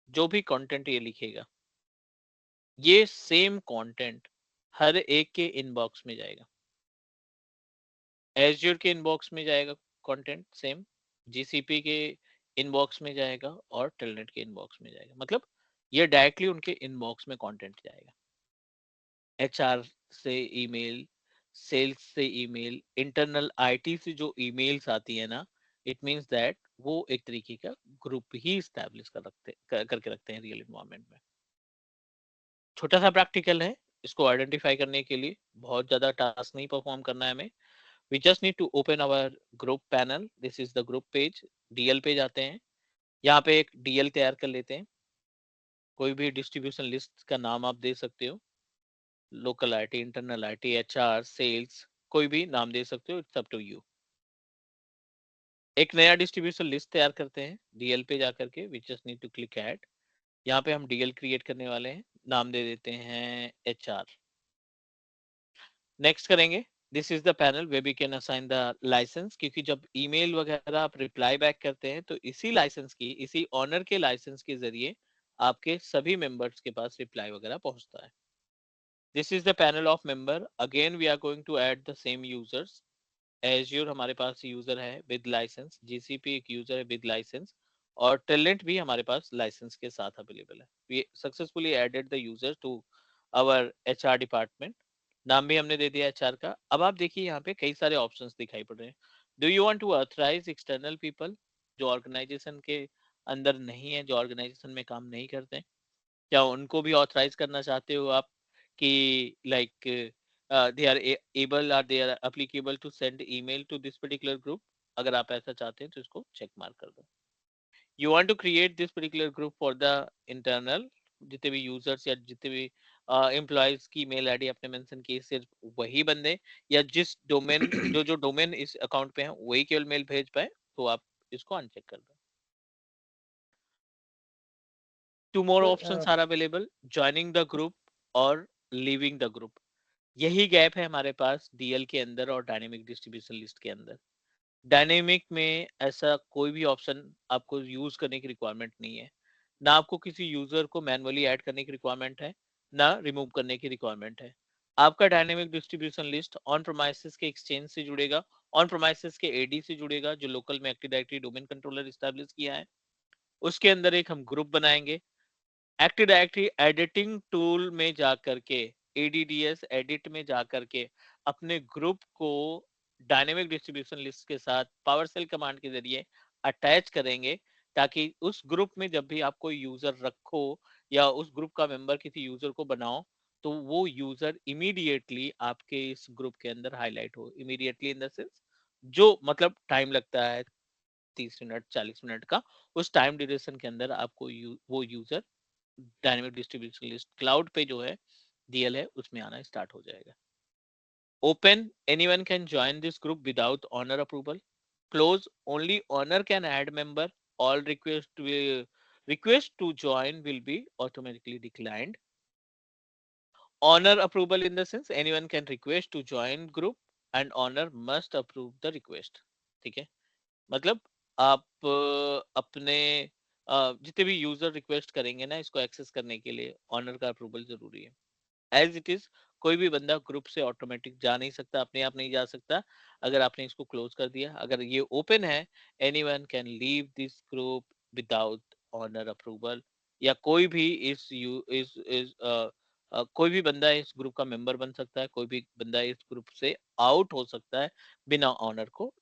जो भी कंटेंट ये लिखेगा, ये सेम कंटेंट हर एक के इनबॉक्स में जाएगा। एज्योर के इनबॉक्स में जाएगा कंटेंट सेम, जीसीपी के इनबॉक्स में जाएगा और टेलनेट के इनबॉक्स में जाएगा। मतलब ये डायरेक्टली उनके इनबॉक्स में कंटेंट जाएगा। एचआर से ईमेल, सेल्स से ईमेल, इंटरनल आईटी से जो ईमेल्स आती है ना, इट मींस दैट वो एक तरीके का ग्रुप ही स्टैब्लिश करके रखते हैं रियल एनवायरनमेंट में। छोटा सा प्रैक्टिकल है, इसको आइडेंटिफाई करने के लिए बहुत ज्यादा टास्क नहीं परफॉर्म करना है हमें। We just need to open our group panel. This is the group page। DL पे जाते हैं, यहाँ पे एक DL तैयार कर लेते हैं। कोई भी डिस्ट्रीब्यूशन लिस्ट का नाम आप दे सकते हो, local IT, internal IT, HR, sales, कोई भी नाम दे सकते हो, इट्स अप टू यू। एक नया डिस्ट्रीब्यूशन लिस्ट तैयार करते हैं, DL पे जाकर के we just need to click add। यहाँ पे हम DL क्रिएट करने वाले हैं, नाम दे देते हैं HR। नेक्स्ट करेंगे, this is the panel way we can assign the licence, क्योंकि जब ईमेल वगैरह आप रिप्लाई बैक करते हैं तो इसी लाइसेंस की, इसी ऑनर के लाइसेंस के जरिए आपके सभी मेंबर्स के पास रिप्लाई वगैरह पहुंचता है। This is the panel of member. Again we are going to add the same users. Azure हमारे पास यूजर है विद लाइसेंस, जीसीपी एक यूजर है विद लाइसेंस, और टेलेंट भी हमारे पास लाइसेंस के साथ अवेलेबल है। We successfully added the user to our HR department. नाम भी हमने दे दिया HR का। अब आप देखिए यहाँ पे कई सारे ऑप्शंस दिखाई पड़ रहे हैं। Do you want to authorise external people, जो ऑर्गेनाइजेशन के अंदर नहीं है, जो ऑर्गेनाइजेशन में काम नहीं करते हैं, क्या उनको भी ऑथराइज करना चाहते हो आप कि लाइक दे आर एबल और they are applicable to send email to this particular group? अगर आप ऐसा चाहते हैं तो इसको चेक मार्क कर दो। You want to create this particular group for the internal, जितने भी यूजर्स या जितने भी एम्प्लॉयज की मेल आईडी आपने मेंशन की, सिर्फ वही बंदे या जिस डोमेन जो डोमेन इस अकाउंट पे है वही केवल मेल भेज पाए, तो आप इसको अनचेक कर दो। Two more Sir, options are available, joining the group और leaving the group. यही गैप है हमारे पास DL के अंदर और डायनेमिक डिस्ट्रीब्यूशन लिस्ट के अंदर. डायनेमिक में ऐसा कोई भी ऑप्शन आपको यूज करने की रिक्वायरमेंट नहीं है, ना आपको किसी यूजर को मैनुअली ऐड करने की रिक्वायरमेंट है, ना रिमूव करने की रिक्वायरमेंट है. आपका डायनेमिक डिस्ट्रीब्यूशन लिस्ट ऑन प्रोमाइसेस के एक्सचेंज से जुड़ेगा, ऑन प्रोमाइसेस के एडी से जुड़ेगा जो लोकल में active directory domain controller establish किया है. उसके अंदर एक हम ग्रुप बनाएंगे. एक्टिव डायरेक्टरी एडिटिंग टूल में जाकर के, ADDS एडिट में जाकर के अपने ग्रुप को डायनेमिक डिस्ट्रीब्यूशन लिस्ट के साथ पावरशेल कमांड के जरिए अटैच करेंगे, ताकि उस ग्रुप में जब भी आप कोई यूजर रखो या उस ग्रुप का मेंबर किसी यूजर को बनाओ, तो वो यूजर इमीडिएटली आपके इस ग्रुप के अंदर हाईलाइट हो. इमीडिएटली इन द सेंस जो मतलब टाइम लगता है 30 मिनट 40 मिनट का, उस टाइम ड्यूरेशन के अंदर आपको वो user dynamic distribution list cloud पे जो है DL है उसमें आना स्टार्ट हो जाएगा. Open, anyone can join this group without owner approval. Close, only owner can add member. All request to join will be automatically declined. Honor approval in the sense anyone can request to join group and honor must approve the request. ठीक है, मतलब आप अपने जितने भी user request करेंगे ना इसको एक्सेस करने के लिए, ऑनर का अप्रूवल जरूरी है. एज इट इज कोई भी बंदा ग्रुप से ऑटोमेटिक जा नहीं सकता, अपने आप नहीं जा सकता अगर आपने इसको क्लोज कर दिया. अगर ये ओपन है, anyone can leave this group without owner approval, या कोई भी कोई भी बंदा इस ग्रुप का मेंबर बन सकता है, कोई भी बंदा इस ग्रुप से आउट हो सकता है बिना ऑनर को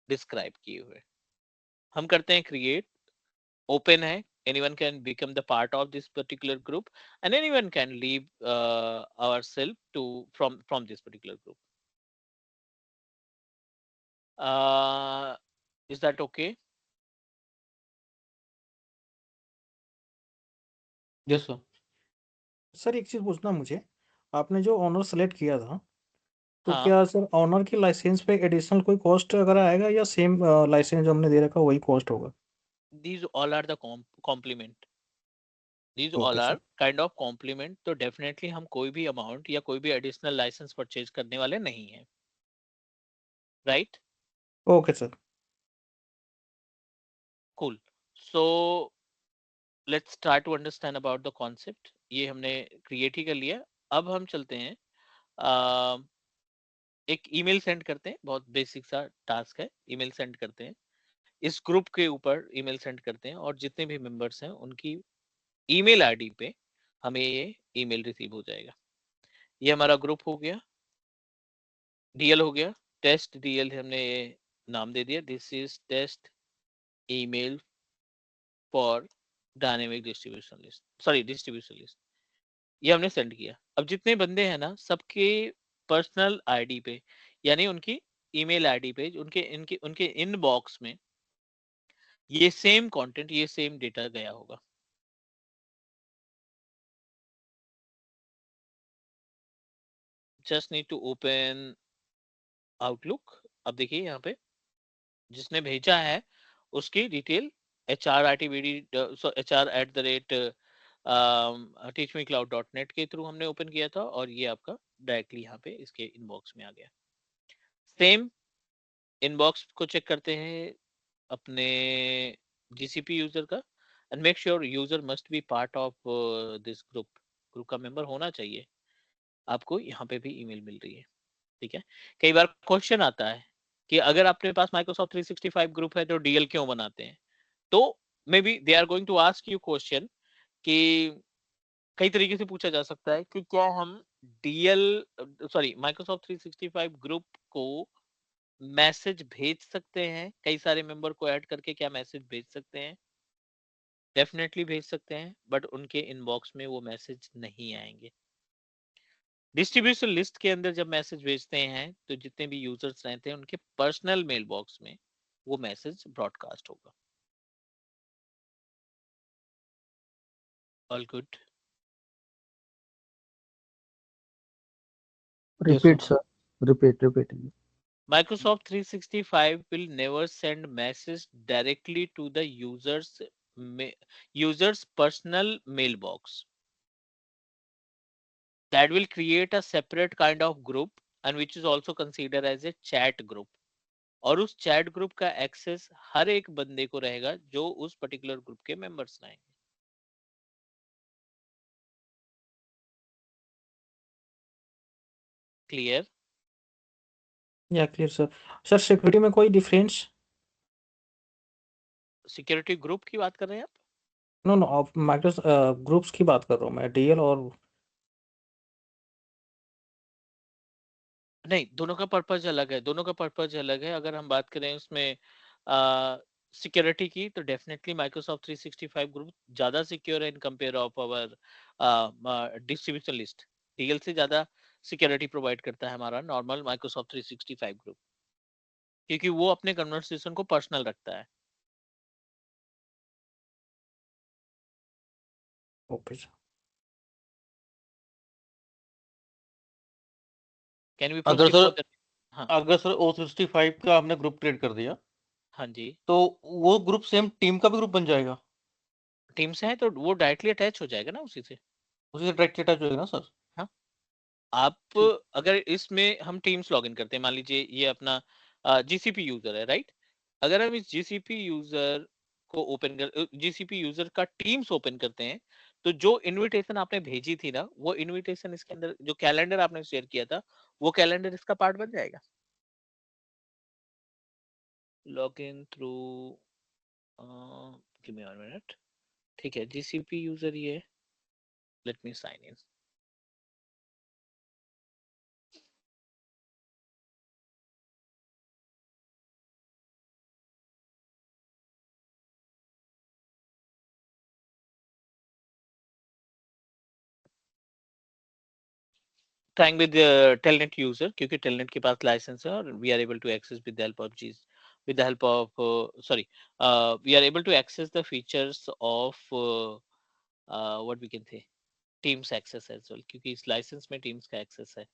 डिस्क्राइब किए हुए. हम करते हैं क्रिएट. ओपन है, anyone can become the part of this particular group and anyone can leave ourselves to from this particular group. Is that okay? Yes sir. Sir एक चीज पूछना मुझे, आपने जो ऑनर सेलेक्ट किया था तो हाँ, क्या सर ऑनर के लाइसेंस पे एडिशनल कोई कॉस्ट अगर आएगा या सेम लाइसेंस जो हमने दे रखा वही कॉस्ट होगा? these all are the complement. These all okay are sir. kind of complement. तो definitely हम कोई भी अमाउंट या कोई भी एडिशनल लाइसेंस परचेज करने वाले नहीं हैं, right? Okay sir. Cool. So let's start to understand about the concept. ये हमने क्रिएट ही कर लिया. अब हम चलते हैं एक ईमेल सेंड करते हैं. बहुत बेसिक सा टास्क है, ईमेल सेंड करते हैं, इस ग्रुप के ऊपर ईमेल सेंड करते हैं और जितने भी मेंबर्स हैं उनकी ईमेल आईडी पे हमें ये ईमेल रिसीव हो जाएगा. ये हमारा ग्रुप हो गया, DL हो गया, टेस्ट DL हमने ये नाम दे दिया, this is test email for dynamic distribution list, sorry distribution list. ये हमने सेंड किया. अब जितने बंदे हैं ना सबके पर्सनल आईडी पे, यानी उनकी ईमेल आईडी पे, उनके इनबॉक्स में ये सेम कंटेंट, ये सेम डेटा गया होगा. Just need to open Outlook. अब देखिए यहाँ पे जिसने भेजा है उसकी डिटेल hr@hr@teachmecloud.net के थ्रू हमने ओपन किया था और ये आपका डायरेक्टली यहाँ पे इसके इनबॉक्स में आ गया. सेम इनबॉक्स को चेक करते हैं अपने GCP यूजर का and make sure user must be part of this group. Group का मेंबर होना चाहिए. आपको यहाँ पे भी ईमेल मिल रही है, ठीक है. कई बार क्वेश्चन आता है कि अगर आपके पास माइक्रोसॉफ्ट 365 ग्रुप है तो DL क्यों बनाते हैं? तो maybe they are going to ask you question कि कई तरीके से पूछा जा सकता है कि क्या हम माइक्रोसॉफ्ट 365 ग्रुप को मैसेज भेज सकते हैं, कई सारे मेंबर को ऐड करके क्या मैसेज भेज सकते हैं? डेफिनेटली भेज सकते हैं, बट उनके इनबॉक्स में वो मैसेज नहीं आएंगे. डिस्ट्रीब्यूशन लिस्ट के अंदर जब मैसेज भेजते हैं तो जितने भी यूजर्स रहते हैं उनके पर्सनल मेल बॉक्स में वो मैसेज ब्रॉडकास्ट होगा. All good? Repeat, sir. Repeat. Microsoft 365 will never send message directly to the user's user's personal mailbox. That will create a separate kind of group and which is also considered as a chat group. और उस chat group का access हर एक बंदे को रहेगा जो उस particular group के मेंबर्स रहेंगे. क्लियर? या क्लियर सर. सर सिक्योरिटी में कोई डिफरेंस? सिक्योरिटी ग्रुप की बात कर रहे हैं आप? नो नो, आप माइक्रोसॉफ्ट ग्रुप्स की बात कर रहा हूँ मैं, डीएल और नहीं, दोनों का पर्पज अलग है. दोनों का पर्पज अलग है. अगर हम बात करें उसमें सिक्योरिटी की तो डेफिनेटली माइक्रोसॉफ्ट 365 ग्रुप ज्यादा सिक्योर है in compare of our distribution list. DL से ज्यादा सिक्योरिटी प्रोवाइड करता है हमारा नॉर्मल माइक्रोसॉफ्ट 365 ग्रुप, क्योंकि वो अपने कन्वर्सेशन को पर्सनल रखता है. Okay sir. कैन वी अगर प्रोसीड सर फॉर? हाँ. अगर सर O65 का हमने ग्रुप क्रिएट कर दिया हाँ जी. तो वो ग्रुप सेम टीम का भी ग्रुप बन जाएगा, टीम से है तो वो डायरेक्टली अटैच हो जाएगा ना उसी से. उसी से डायरेक्ट अटैच होएगा ना सर? हाँ. आप ठीक. अगर इसमें हम टीम्स लॉगिन करते हैं, मान लीजिए ये अपना जीसीपी यूजर है, राइट? अगर हम इस जीसीपी यूजर को ओपन कर जीसीपी यूजर का टीम्स ओपन करते हैं तो जो इनविटेशन आपने भेजी थी ना, वो इनविटेशन इसके अंदर जो कैलेंडर आपने शेयर किया था वो कैलेंडर इसका पार्ट बन जाएगा. Login through give me 1 minute. ठीक है, जीसीपी यूजर ये, let me sign in. trying with the telnet user क्योंकि telnet के पास लाइसेंस है और we are able to access with the help of G's with the help of we are able to access the features of what we can say teams access as well क्योंकि इस licence में teams का access है.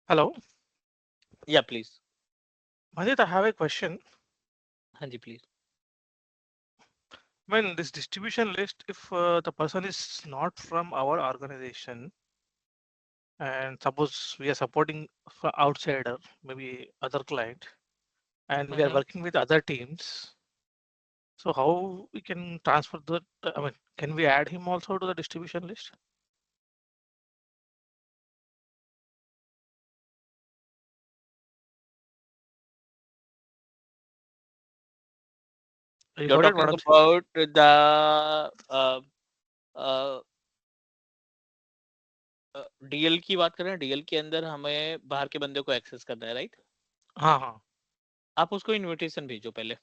Hello, Yeah, please. Manjit, I have a question. हाँ जी, please. When this distribution list, if the person is not from our organization, and suppose we are supporting for outsider, maybe other client, and we are Mhm. working with other teams, so how we can transfer that? I mean, can we add him also to the distribution list? You You're got it, talking what I'm saying? about the uh, DL की बात कर रहे हैं. DL के अंदर हमें बाहर के बंदे को एक्सेस करना है, राइट? हाँ हाँ. आप उसको इनविटेशन भेजो पहले,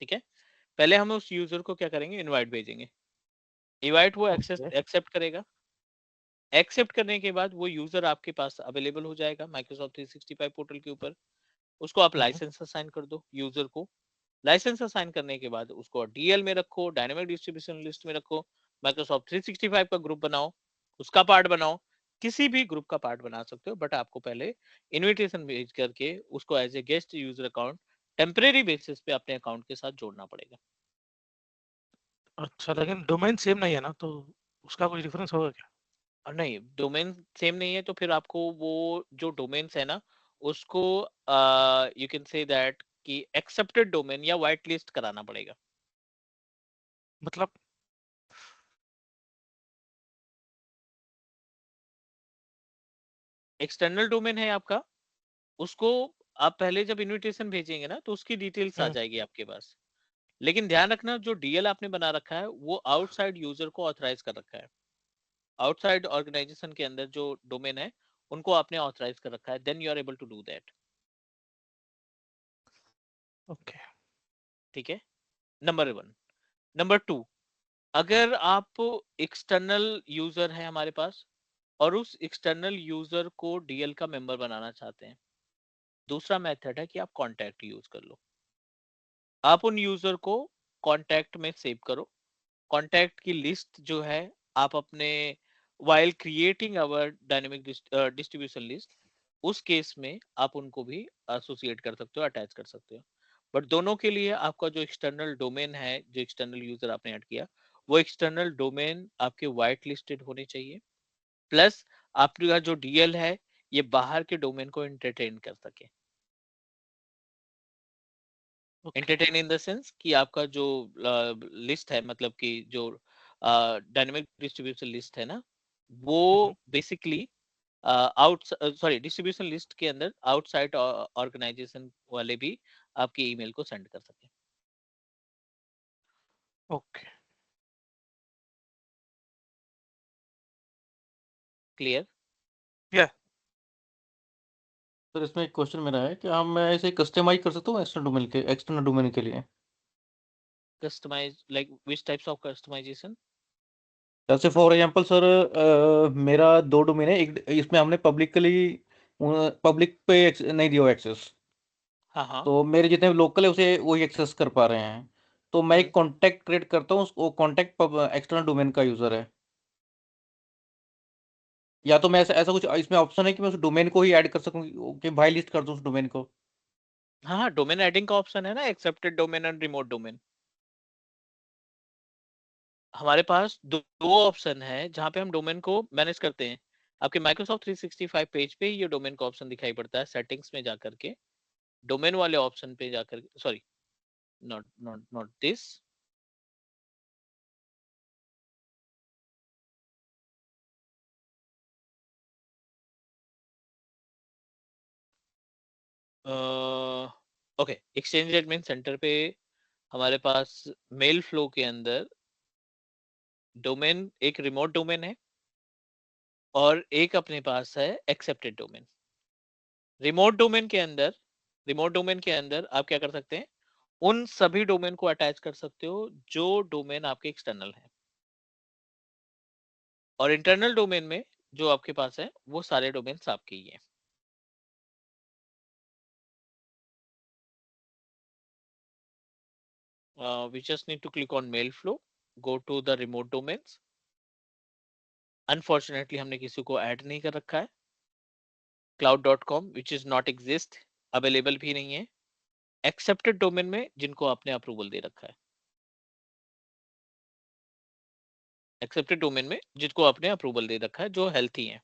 ठीक है? पहले हम उस यूजर को क्या करेंगे, इनवाइट भेजेंगे. इनवाइट वो Okay. एक्सेप्ट करेगा. एक्सेप्ट करने के बाद वो यूजर आपके पास अवेलेबल हो जाएगा माइक्रोसॉफ्ट 365 पोर्टल के ऊपर. उसको आप Mhm. लाइसेंस असाइन कर दो यूजर को. लाइसेंस असाइन करने के बाद उसको डीएल में रखो, डायनेमिक डिस्ट्रीब्यूशन लिस्ट में रखो, माइक्रोसॉफ्ट 365 का ग्रुप बनाओ, उसका पार्ट बनाओ. किसी भी ग्रुप का पार्ट बना सकते हो, बट आपको पहले इनविटेशन भेज करके उसको as a guest user account temporary basis पे अपने अकाउंट के साथ जोड़ना पड़ेगा. अच्छा, लेकिन डोमेन सेम नहीं है ना, तो उसका कुछ डिफरेंस होगा क्या? और नहीं, डोमेन सेम नहीं है तो फिर आपको वो जो डोमेन्स है ना उसको यू कैन से दैट कि एक्सेप्टेड डोमेन या व्हाइट लिस्ट कराना पड़ेगा. मतलब एक्सटर्नल डोमेन है आपका, उसको आप पहले जब इनविटेशन भेजेंगे ना तो उसकी डिटेल्स आ जाएगी आपके पास. लेकिन ध्यान रखना जो डीएल आपने बना रखा है वो आउटसाइड यूजर को ऑथराइज कर रखा है. आउटसाइड ऑर्गेनाइजेशन के अंदर जो डोमेन है उनको आपने ऑथराइज कर रखा है, then you are able to do that. Okay. ठीक है, नंबर 1। नंबर 2, अगर आप एक्सटर्नल यूजर है हमारे पास और उस एक्सटर्नल यूजर को डीएल का मेंबर बनाना चाहते हैं, दूसरा मेथड है कि आप कॉन्टैक्ट यूज कर लो। आप उन यूजर को कॉन्टैक्ट में सेव करो। कॉन्टैक्ट की लिस्ट जो है आप अपने while creating our dynamic distribution list, उस केस में आप उनको भी एसोसिएट कर सकते हो, अटैच कर सकते हो। बट दोनों के लिए आपका जो एक्सटर्नल डोमेन है, जो एक्सटर्नल यूजर आपने ऐड किया, वो एक्सटर्नल डोमेन आपके वाइट लिस्टेड होने चाहिए, प्लस आपका जो डीएल है ये बाहर के डोमेन को एंटरटेन कर सके। Okay. Entertain in the sense कि आपका जो लिस्ट है, मतलब कि जो डायनेमिक डिस्ट्रीब्यूशन लिस्ट है ना, वो बेसिकली डिस्ट्रीब्यूशन लिस्ट के अंदर आउटसाइड ऑर्गेनाइजेशन वाले भी आपके ईमेल को सेंड कर सके। Okay. क्लियर? सर इसमें एक क्वेश्चन मेरा है कि हम मैं इसे कस्टमाइज कर सकता हूँ एक्सटर्नल डोमेन के लिए? Customise like which types of customisation? जैसे फॉर एग्जांपल सर, मेरा 2 डोमेन है, एक इसमें हमने पब्लिक पे नहीं दिया एक्सेस, हाँ हाँ। तो मेरे जितने लोकल है उसे वही एक्सेस कर पा रहे हैं। तो मैं एक कॉन्टैक्ट क्रिएट करता हूँ, वो कॉन्टैक्ट एक्सटर्नल डोमेन का यूजर है, या तो मैं ऐसा ऐसा कुछ इसमें ऑप्शन है कि मैं उस डोमेन को ही ऐड कर सकूं कि भाई लिस्ट कर दूं उस डोमेन को? हाँ हाँ, डोमेन एडिंग का ऑप्शन है ना, accepted domain and remote domain. हमारे पास दो ऑप्शन है जहां पे हम डोमेन को मैनेज करते हैं। आपके माइक्रोसॉफ्ट 365 पेज पे ये डोमेन का ऑप्शन दिखाई पड़ता है, सेटिंग्स में जाकर के डोमेन वाले ऑप्शन पे जाकर, sorry, not not not this, okay, exchange admin center पे हमारे पास मेल फ्लो के अंदर डोमेन, एक रिमोट डोमेन है और एक अपने पास है एक्सेप्टेड डोमेन। रिमोट डोमेन के अंदर आप क्या कर सकते हैं, उन सभी डोमेन को अटैच कर सकते हो जो डोमेन आपके एक्सटर्नल है, और इंटरनल डोमेन में जो आपके पास है वो सारे डोमेन्स आपके ही हैं। We just need to click on mail flow, go to the remote domains. Unfortunately हमने किसी को ऐड नहीं कर रखा है। cloud.com which is not exist, available भी नहीं है। एक्सेप्टेड डोमेन में जिनको आपने अप्रूवल दे रखा है, एक्सेप्टेड डोमेन में जिनको आपने अप्रूवल दे रखा है, जो हेल्थी है।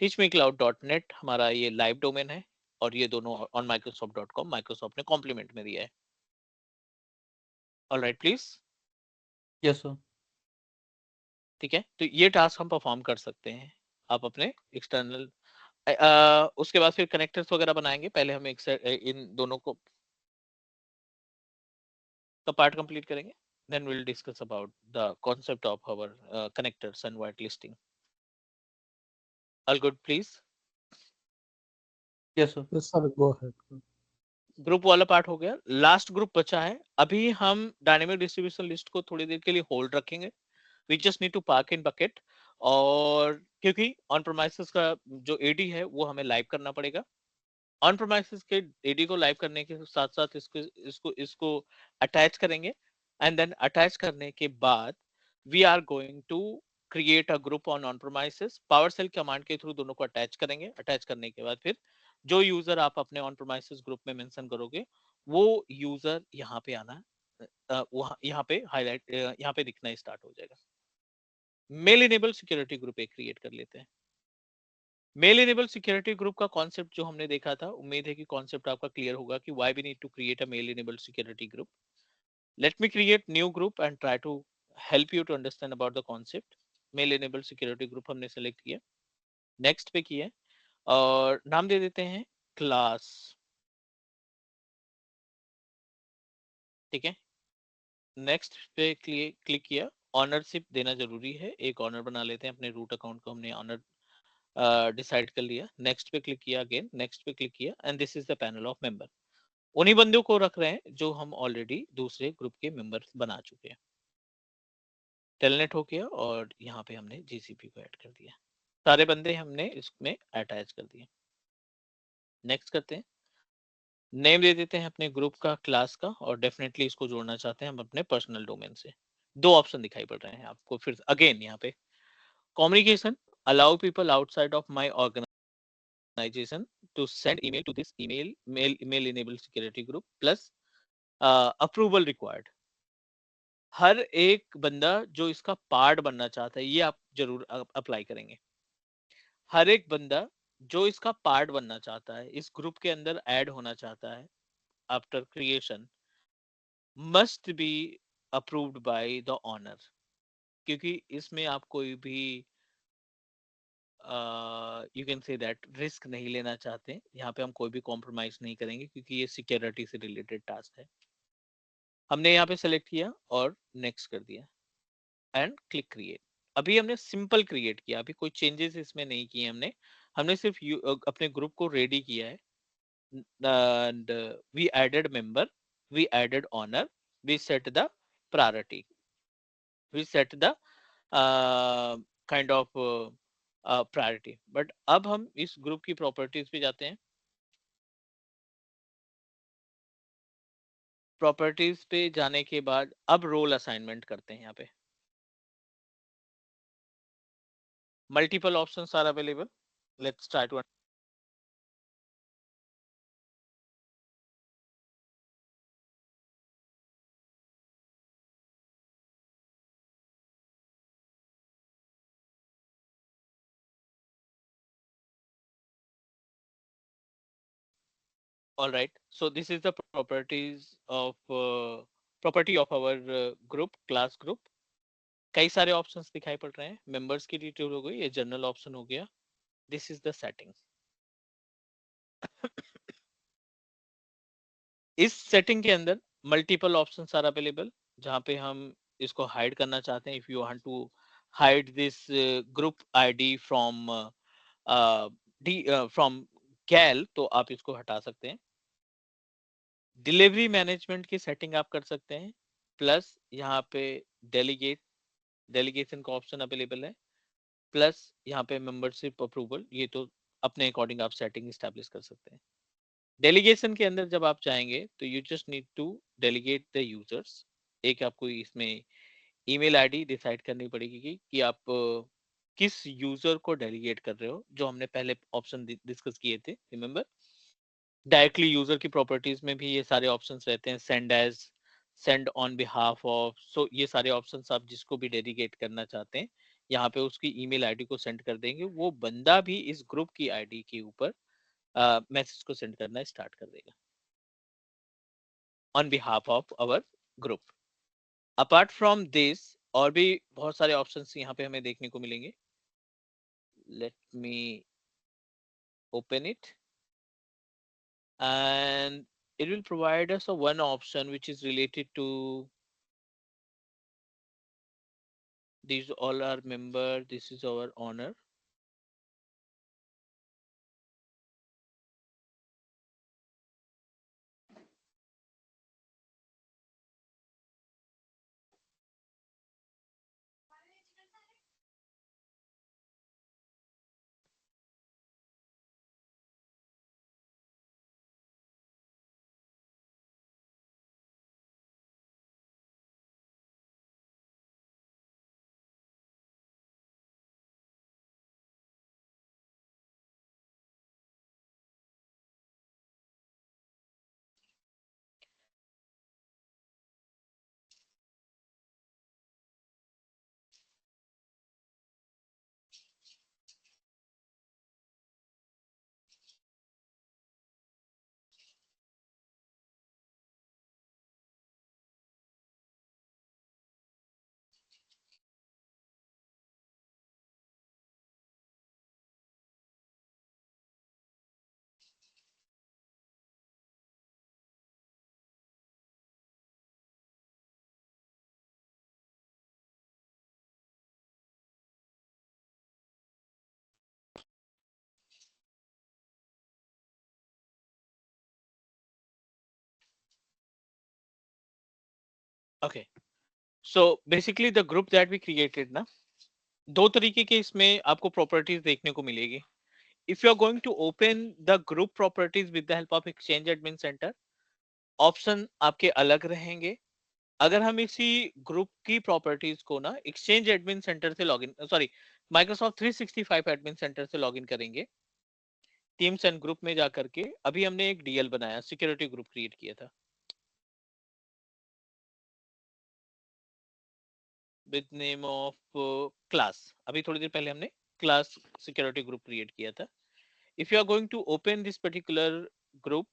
teachmecloud.net हमारा ये लाइव डोमेन है और ये दोनों ऑन microsoft.com माइक्रोसॉफ्ट ने कॉम्प्लीमेंट में दिया है। All right please. Yes sir. ठीक है, तो ये टास्क हम परफॉर्म कर सकते हैं। आप अपने एक्सटर्नल उसके बाद फिर कनेक्टर्स वगैरह बनाएंगे। पहले हम इन दोनों को का पार्ट कंप्लीट करेंगे, then we'll discuss about the concept of our connectors and whitelisting. All good please? Yes sir. Yes, sir, go ahead. Group वाला पार्ट हो गया, लास्ट ग्रुप बचा है। अभी हम डायनेमिक डिस्ट्रीब्यूशन लिस्ट को थोड़ी देर के लिए होल्ड रखेंगे। We just need to park in bucket, और क्योंकि ऑन प्रोमाइसेस का जो एडी है वो हमें लाइव करना पड़ेगा। ऑन प्रोमाइसेस के एडी को लाइव करने के साथ साथ इसको इसको इसको अटैच करेंगे, एंड देन अटैच करने के बाद we are going to create a group on premises. PowerShell command के थ्रू दोनों को अटैच करेंगे। अटैच करने के बाद फिर जो यूजर आप अपने ऑन प्रोमाइसेस ग्रुप में मेंशन करोगे वो यूजर यहाँ पे आना, वहाँ यहाँ पे हाईलाइट, यहाँ पे दिखना स्टार्ट हो जाएगा। मेल इनेबल सिक्योरिटी ग्रुप एक क्रिएट कर लेते हैं। मेल इनेबल सिक्योरिटी ग्रुप का कॉन्सेप्ट जो हमने देखा था, उम्मीद है कि कॉन्सेप्ट आपका क्लियर होगा कि why we need to create a mail enable security group. Let me create new group and try to help you to understand about the concept. Mail enable security group हमने select किया, next पे किया, और नाम दे देते हैं class. ठीक है, नेक्स्ट पे क्लिक किया। ऑनरशिप देना जरूरी है, एक ऑनर बना लेते हैं। अपने रूट अकाउंट को हमने ऑनर डिसाइड कर लिया। नेक्स्ट पे क्लिक किया, अगेन नेक्स्ट पे क्लिक किया, and this is the panel of member. उन्हीं बंदों को रख रहे हैं जो हम ऑलरेडी दूसरे ग्रुप के मेंबर्स बना चुके हैं। टेलनेट हो गया और यहाँ पे हमने जीसीपी को ऐड कर दिया, सारे बंदे हमने इसमें अटैच कर दिए। नेक्स्ट करते हैं, नेम दे देते हैं अपने ग्रुप का, क्लास का, और डेफिनेटली इसको जोड़ना चाहते हैं हम अपने पर्सनल डोमेन से। दो ऑप्शन दिखाई पड़ रहे हैं आपको फिर अगेन यहाँ पे, communication, allow people outside of my organisation to send email to this email enable security group plus approval required. हर एक बंदा जो इसका पार्ट बनना चाहता है, ये आप जरूर अप्लाई करेंगे। हर एक बंदा जो इसका पार्ट बनना चाहता है, इस ग्रुप के अंदर ऐड होना चाहता है, after creation must be approved by the owner. क्योंकि इसमें आप कोई भी you can say that risk नहीं लेना चाहते हैं। यहाँ पे हम कोई भी कॉम्प्रोमाइज नहीं करेंगे क्योंकि ये सिक्योरिटी से रिलेटेड टास्क है। हमने यहाँ पे सेलेक्ट किया और नेक्स्ट कर दिया एंड क्लिक क्रिएट। अभी हमने सिंपल क्रिएट किया, अभी कोई चेंजेस इसमें नहीं किए हमने। हमने सिर्फ अपने ग्रुप को रेडी किया है and we added member, we added honor, we set the priority, we set the kind of priority। but अब हम इस ग्रुप की प्रॉपर्टीज पे जाते हैं। प्रॉपर्टीज पे जाने के बाद अब रोल असाइनमेंट करते हैं। यहाँ पे multiple options are available, let's try to. All right, so this is the properties of property of our group, class group। कई सारे ऑप्शंस दिखाई पड़ रहे हैं। मेंबर्स की डिटेल हो गई, ये जनरल ऑप्शन हो गया। This is the setting. इस सेटिंग के अंदर मल्टीपल ऑप्शंस आर अवेलेबल, जहां पे हम इसको हाइड करना चाहते हैं। If you want to hide this group ID from from GAL, तो आप इसको हटा सकते हैं। डिलीवरी मैनेजमेंट की सेटिंग आप कर सकते हैं, प्लस यहाँ पे डेलीगेशन का ऑप्शन अवेलेबल है, प्लस यहाँ पे मेंबरशिप अप्रूवल। ये तो अपने अकॉर्डिंग आप सेटिंग स्टैब्लिश कर सकते हैं। डेलीगेशन के अंदर जब आप चाहेंगे तो you just need to delegate the users. एक आपको इसमें ईमेल आईडी डिसाइड करनी पड़ेगी कि आप किस यूजर को डेलीगेट कर रहे हो, जो हमने पहले ऑप्शन डिस्कस किए थे, रिमेंबर। डायरेक्टली यूजर की प्रॉपर्टीज में भी ये सारे ऑप्शंस रहते हैं, send as, send on behalf of. So ये सारे ऑप्शंस आप जिसको भी डेडिकेट करना चाहते हैं, यहाँ पे उसकी ईमेल आईडी को सेंड कर देंगे। वो बंदा भी इस ग्रुप की आईडी के ऊपर मैसेज को सेंड करना स्टार्ट कर देगा on behalf of our group. Apart from this और भी बहुत सारे ऑप्शंस यहाँ पे हमें देखने को मिलेंगे। Late me open it and it will provide us a one option which is related to these all are member, this is our honor। Okay. So basically the group that we created ना, दो तरीके के इसमें आपको properties देखने को मिलेगी. If you are going to open the group properties with the help of Exchange Admin Center, option आपके अलग रहेंगे. अगर हम इसी ग्रुप की प्रॉपर्टीज को ना एक्सचेंज एडमिन सेंटर से login, sorry, Microsoft 365 admin centre से लॉगिन करेंगे, टीम्स एंड ग्रुप में जाकर के अभी हमने एक डीएल बनाया, सिक्योरिटी ग्रुप क्रिएट किया था विद नेम ऑफ क्लास. अभी थोड़ी देर पहले हमने क्लास सिक्योरिटी ग्रुप क्रिएट किया था. If you are going to open this particular group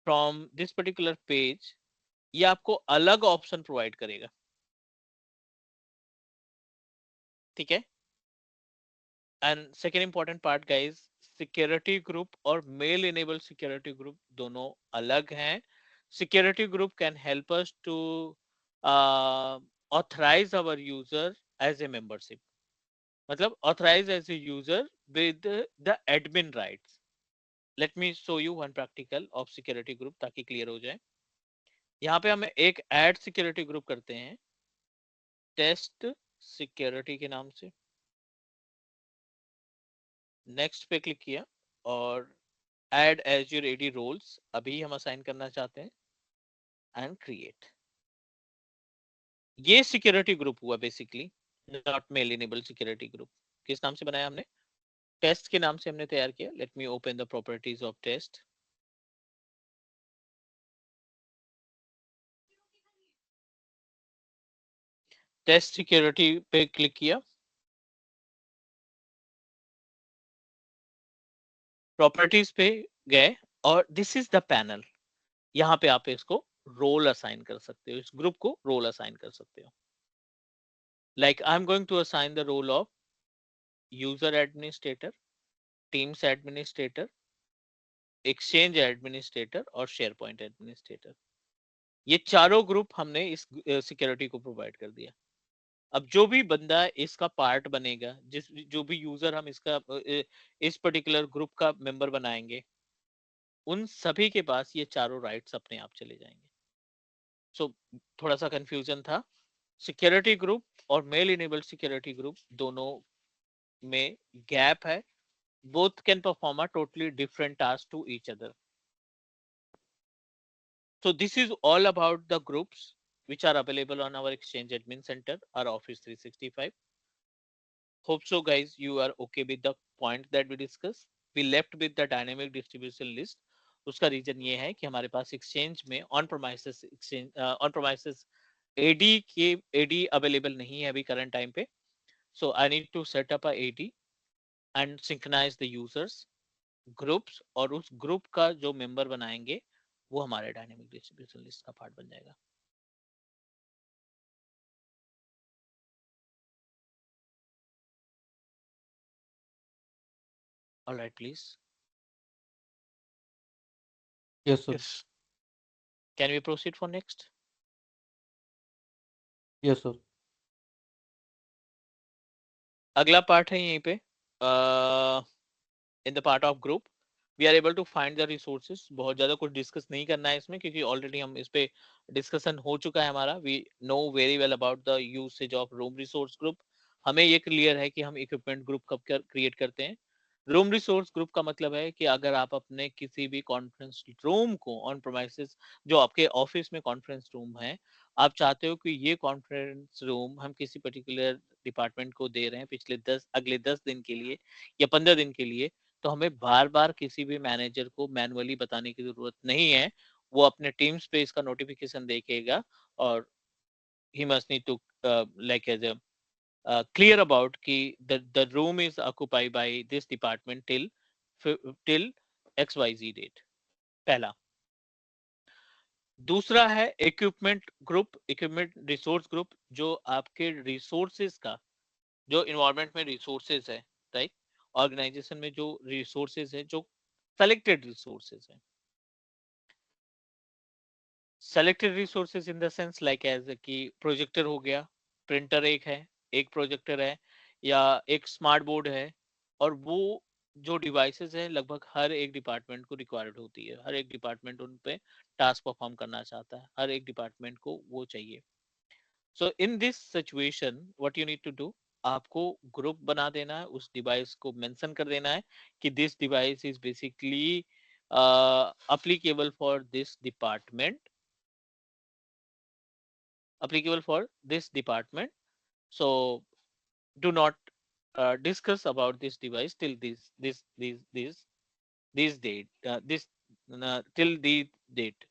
from this particular page, ये आपको अलग ऑप्शन प्रोवाइड करेगा. ठीक है. And second important part guys, security group और मेल इनेबल सिक्योरिटी ग्रुप दोनों अलग हैं. Security group can help us to authorize our user as a membership, मतलब authorize as a user with the admin rights. Let me show you one practical of security group ताकि clear हो जाए. यहाँ पे हम एक ऐड सिक्योरिटी ग्रुप करते हैं टेस्ट सिक्योरिटी के नाम से. नेक्स्ट पे क्लिक किया और ऐड एज्योर एडी रोल्स अभी हम असाइन करना चाहते हैं एंड क्रिएट. ये सिक्योरिटी ग्रुप हुआ basically, not mail enable security group. किस नाम से बनाया हमने? टेस्ट के नाम से हमने तैयार किया. Let me open the properties of test. Test security पे क्लिक किया, प्रॉपर्टीज पे गए और दिस इज द पैनल. यहाँ पे आप इसको रोल असाइन कर सकते हो, इस ग्रुप को रोल असाइन कर सकते हो. Like I am going to assign the role of user administrator, Teams administrator, Exchange administrator और शेयर पॉइंट एडमिनिस्ट्रेटर. ये चारों ग्रुप हमने इस सिक्योरिटी को प्रोवाइड कर दिया. अब जो भी बंदा इसका पार्ट बनेगा, जो भी यूजर हम इसका इस पर्टिकुलर ग्रुप का मेंबर बनाएंगे, उन सभी के पास ये चारों राइट्स अपने आप चले जाएंगे. सो थोड़ा सा कंफ्यूजन था. सिक्योरिटी ग्रुप और मेल इनेबल्ड सिक्योरिटी ग्रुप दोनों में गैप है. both can perform a totally different task to each other. So this is all about the groups which are available on our Exchange Admin Center or Office 365. Hope so guys you are okay with the point that we discussed. We left with the dynamic distribution list. उसका reason ये है कि हमारे पास exchange में on premises AD के AD available नहीं है अभी करंट टाइम पे. So I need to set up a AD and synchronise the users groups, और उस ग्रुप का जो मेंबर बनाएंगे वो हमारे डायनेमिक डिस्ट्रीब्यूशन लिस्ट का पार्ट बन जाएगा. All right please. Yes, sir. Yes. Can we proceed for next? Yes, sir. अगला पार्ट है यहीं पे, in the part of group we are able to find the resources. बहुत ज्यादा कुछ डिस्कस नहीं करना है इसमें क्योंकि ऑलरेडी हम इस पे डिस्कशन हो चुका है हमारा. We know very well about the usage of room resource group. हमें ये क्लियर है कि हम इक्विपमेंट ग्रुप कब क्रिएट करते हैं. रूम रिसोर्स ग्रुप का मतलब है कि अगर आप अपने किसी भी कॉन्फ्रेंस रूम को ऑन प्रोमाइसेस, जो आपके ऑफिस में कॉन्फ्रेंस रूम है, आप चाहते हो कि ये कॉन्फ्रेंस रूम हम किसी पर्टिकुलर डिपार्टमेंट को दे रहे हैं अगले 10 दिन के लिए या 15 दिन के लिए, तो हमें बार बार किसी भी मैनेजर को मैनुअली बताने की जरूरत नहीं है. वो अपने टीम्स पे इसका नोटिफिकेशन देखेगा और he must need to like as clear about कि the room is occupied by this department till XYZ date. पहला. दूसरा है equipment group, equipment resource group, जो आपके रिसोर्सेज का, जो इन्वायरमेंट में रिसोर्सेज है, राइट, ऑर्गेनाइजेशन में जो रिसोर्सेज है, जो सेलेक्टेड रिसोर्सेज है. Selected resources in the sense like as कि प्रोजेक्टर हो गया, प्रिंटर एक प्रोजेक्टर है या एक स्मार्ट बोर्ड है, और वो जो डिवाइसेस है लगभग हर एक डिपार्टमेंट को रिक्वायर्ड होती है. हर एक डिपार्टमेंट उन पे टास्क परफॉर्म करना चाहता है, हर एक डिपार्टमेंट को वो चाहिए. So in this situation, what you need to do, आपको ग्रुप बना देना है, उस डिवाइस को मेंशन कर देना है कि this device is basically applicable for this department, applicable for this department. So do not discuss about this device till this date, till the date.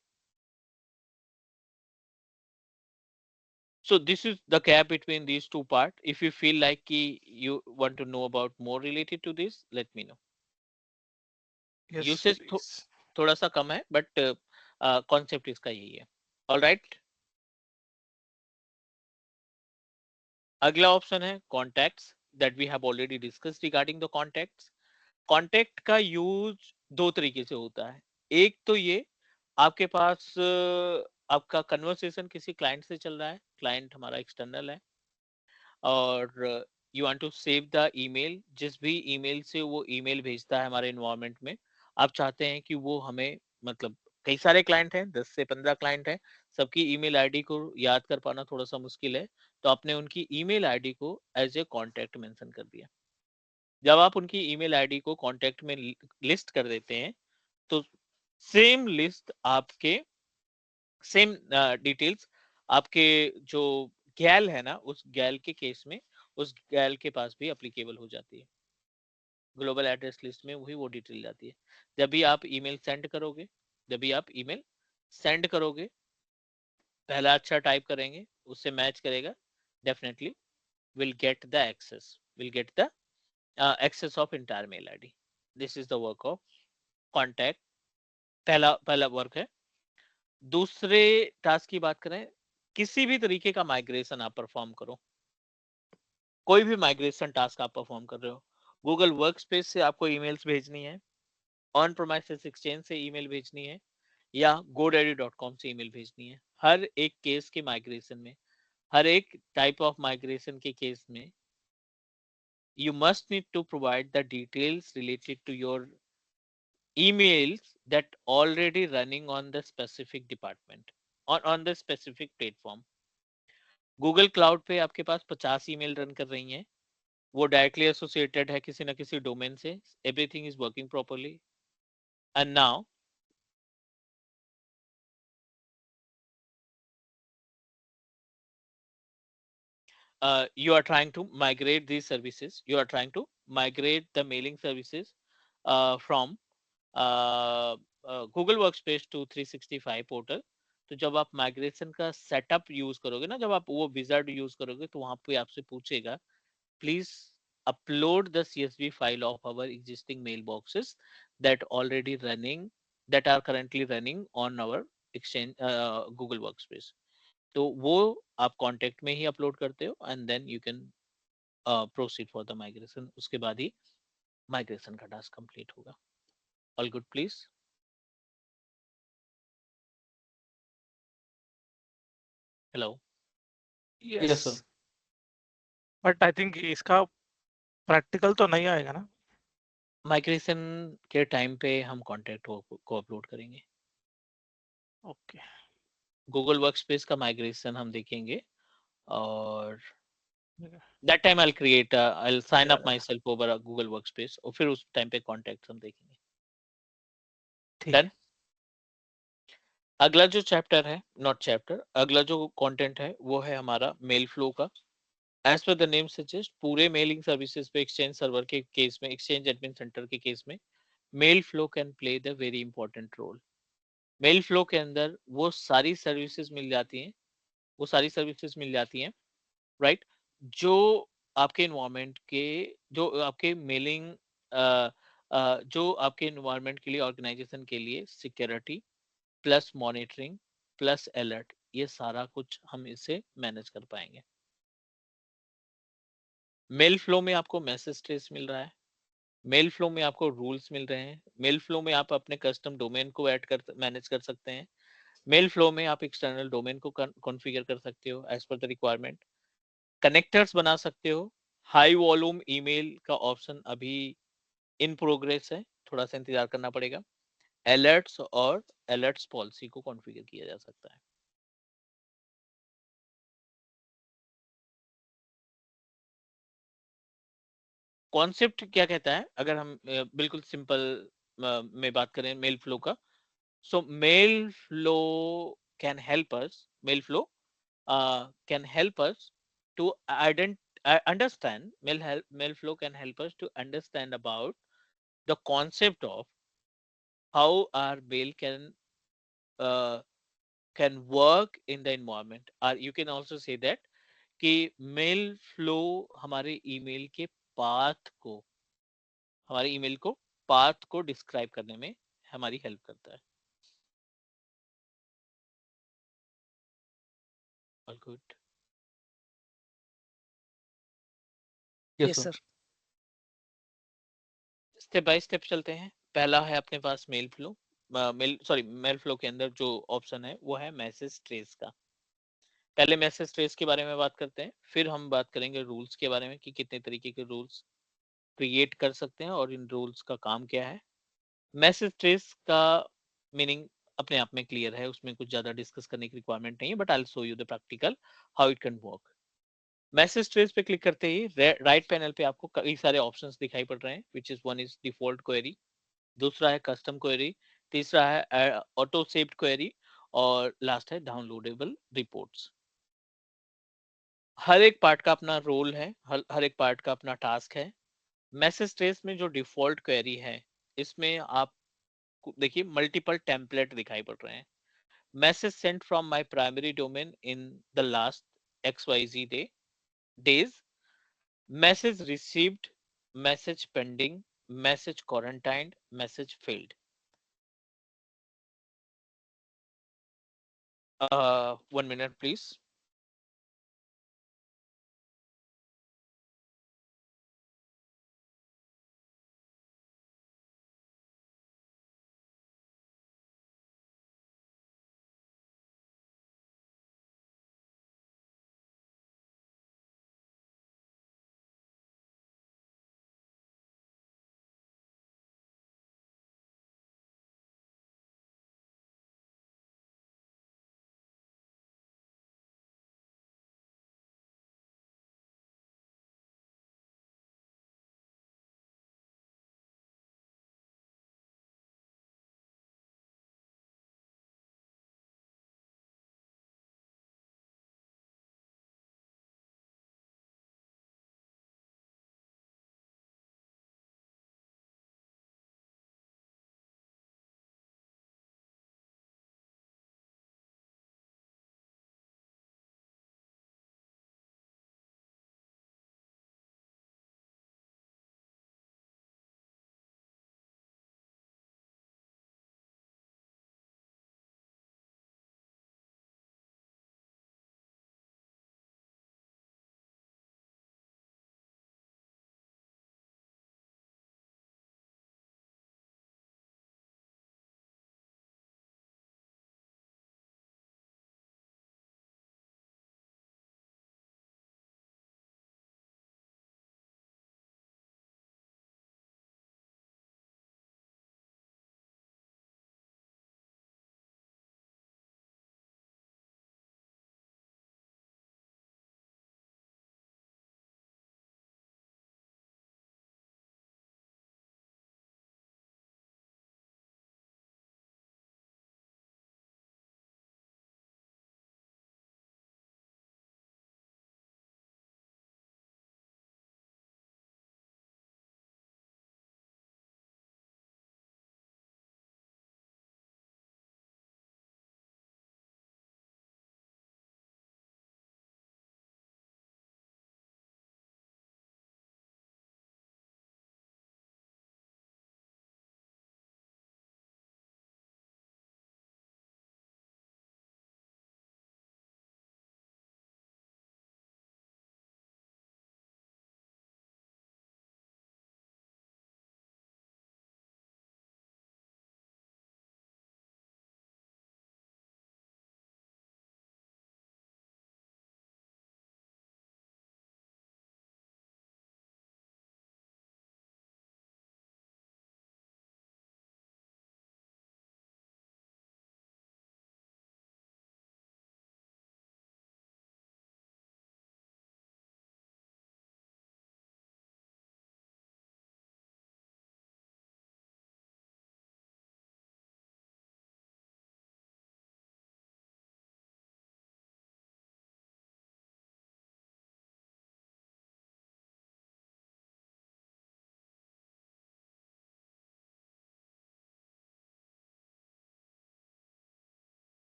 So this is the gap between these two part. If you feel like you want to know about more related to this, let me know. Yes, Usage please. थोड़ा सा कम है, but concept इसका यही है. All right. अगला option है contacts, that we have already discussed regarding the contacts. Contact का use दो तरीके से होता है. एक तो ये आपके पास आपका कन्वर्सेशन किसी क्लाइंट से चल रहा है, क्लाइंट हमारा एक्सटर्नल है, और you want to save the email. जिस भी ईमेल से वो ईमेल भेजता है हमारे इन्वायरमेंट में, आप चाहते हैं कि वो हमें, मतलब कई सारे क्लाइंट हैं, 10 से 15 क्लाइंट हैं, सबकी ईमेल आईडी को याद कर पाना थोड़ा सा मुश्किल है, तो आपने उनकी ईमेल आईडी को एज ए कॉन्टैक्ट मेंशन कर दिया. जब आप उनकी ईमेल आईडी को कॉन्टैक्ट में लिस्ट कर देते हैं, तो सेम लिस्ट आपके, सेम डिटेल्स आपके जो गैल है ना, उस गैल के केस में उस गैल के पास भी एप्लीकेबल हो जाती है. ग्लोबल एड्रेस लिस्ट में वही वो डिटेल जाती है. जब भी आप ईमेल सेंड करोगे, जब भी आप ईमेल सेंड करोगे, पहला अच्छा टाइप करेंगे, उससे मैच करेगा, definitely will get the access, will get the access of entire mail ID. This is the work of contact. पहला वर्क है. दूसरे टास्क की बात करें, किसी भी तरीके का माइग्रेशन आप परफॉर्म करो, कोई भी माइग्रेशन टास्क आप परफॉर्म कर रहे हो, गूगल वर्कस्पेस से आपको ईमेल्स भेजनी है, ऑन प्रोमाइसेस एक्सचेंज से ईमेल भेजनी है, या godaddy.com से ईमेल भेजनी है, हर एक केस के माइग्रेशन में, हर एक टाइप ऑफ माइग्रेशन के केस में, you must need to provide the details related to your emails that already running on the specific department, on the specific platform. Google cloud पे आपके पास 50 ईमेल रन कर रही हैं, वो डायरेक्टली एसोसिएटेड है किसी ना किसी डोमेन से, everything is working properly, and now you are trying to migrate these services, you are trying to migrate the mailing services from Google Workspace to 365 portal. तो जब आप माइग्रेशन का सेटअप यूज करोगे ना, जब आप वो विजार्ड यूज करोगे, तो वहां पे आपसे पूछेगा, please upload the CSV file of our existing mailboxes that already running, that are currently running on our exchange Google Workspace. तो वो आप कॉन्टेक्ट में ही अपलोड करते हो, and then you can proceed for the migration. उसके बाद ही migration का टास्क कंप्लीट होगा. All good please. Hello. Yes, sir. But I think इसका प्रैक्टिकल तो नहीं आएगा ना. माइग्रेशन के टाइम पे हम कॉन्टेक्ट को अपलोड करेंगे. ओके. गूगल वर्कस्पेस का माइग्रेशन हम देखेंगे, और that time I'll create I'll sign up myself over a Google Workspace, और फिर उस टाइम पे कॉन्टेक्ट हम देखेंगे. ठीक Done? है. अगला जो चैप्टर है, नॉट चैप्टर, अगला जो कंटेंट है वो है हमारा मेल फ्लो का. As per the name suggest, पूरे मेलिंग सर्विसेज पे एक्सचेंज सर्वर के केस में, एक्सचेंज एडमिन सेंटर के केस में, mail flow can play the very important role. Mail flow के अंदर वो सारी सर्विसेज मिल जाती हैं, वो सारी सर्विसेज मिल जाती हैं, राइट, जो आपके इन्वायरमेंट के, जो आपके मेलिंग जो आपके इन्वायरमेंट के लिए, ऑर्गेनाइजेशन के लिए security plus monitoring plus alert, ये सारा कुछ हम इसे मैनेज कर पाएंगे. मेल फ्लो में आपको मैसेज ट्रेस मिल रहा है, मेल फ्लो में आपको रूल्स मिल रहे हैं, मेल फ्लो में आप अपने कस्टम डोमेन को ऐड कर मैनेज कर सकते हैं, मेल फ्लो में आप एक्सटर्नल डोमेन को कॉन्फ़िगर कर सकते हो as per the requirement, connectors बना सकते हो. हाई वॉल्यूम ईमेल का ऑप्शन अभी इन प्रोग्रेस है, थोड़ा सा इंतजार करना पड़ेगा. अलर्ट्स और अलर्ट्स पॉलिसी को कॉन्फ़िगर किया जा सकता है. कॉन्सेप्ट क्या कहता है, अगर हम बिल्कुल सिंपल में बात करें मेल फ्लो का, so mail flow can help us, mail flow can help us to understand, mail flow can help us to understand about the concept of how our mail uh, can work in the environment, or you can also say that कि mail flow हमारे email के path को, हमारे email को path को describe करने में हमारी हेल्प करता है। All good. Yes Yes, sir. sir. Step by step चलते हैं। पहला है अपने पास मेल फ्लो, मेल फ्लो के अंदर जो ऑप्शन है वो है मैसेज ट्रेस का। पहले मैसेज ट्रेस के बारे में बात करते हैं, फिर हम बात करेंगे रूल्स के बारे में कि कितने तरीके के रूल्स क्रिएट कर सकते हैं और इन रूल्स का काम क्या है। मैसेज ट्रेस का मीनिंग अपने आप में क्लियर है, उसमें कुछ ज्यादा डिस्कस करने की रिक्वायरमेंट नहीं है, but I will show you the practical how it can work. Message trace पे क्लिक करते ही राइट पैनल पे आपको कई सारे ऑप्शंस दिखाई पड़ रहे हैं, which is one is default query, दूसरा है कस्टम क्वेरी, तीसरा है ऑटो सेव्ड क्वेरी, और लास्ट है डाउनलोडेबल रिपोर्ट्स। हर एक पार्ट का अपना रोल है, हर एक पार्ट का अपना टास्क है। मैसेज ट्रेस में जो डिफॉल्ट क्वेरी है, इसमें आप देखिए मल्टीपल टेम्पलेट दिखाई पड़ रहे हैं। Message sent from my primary domain in the last XYZ days, message received, message pending, message quarantined, message failed. 1 minute please।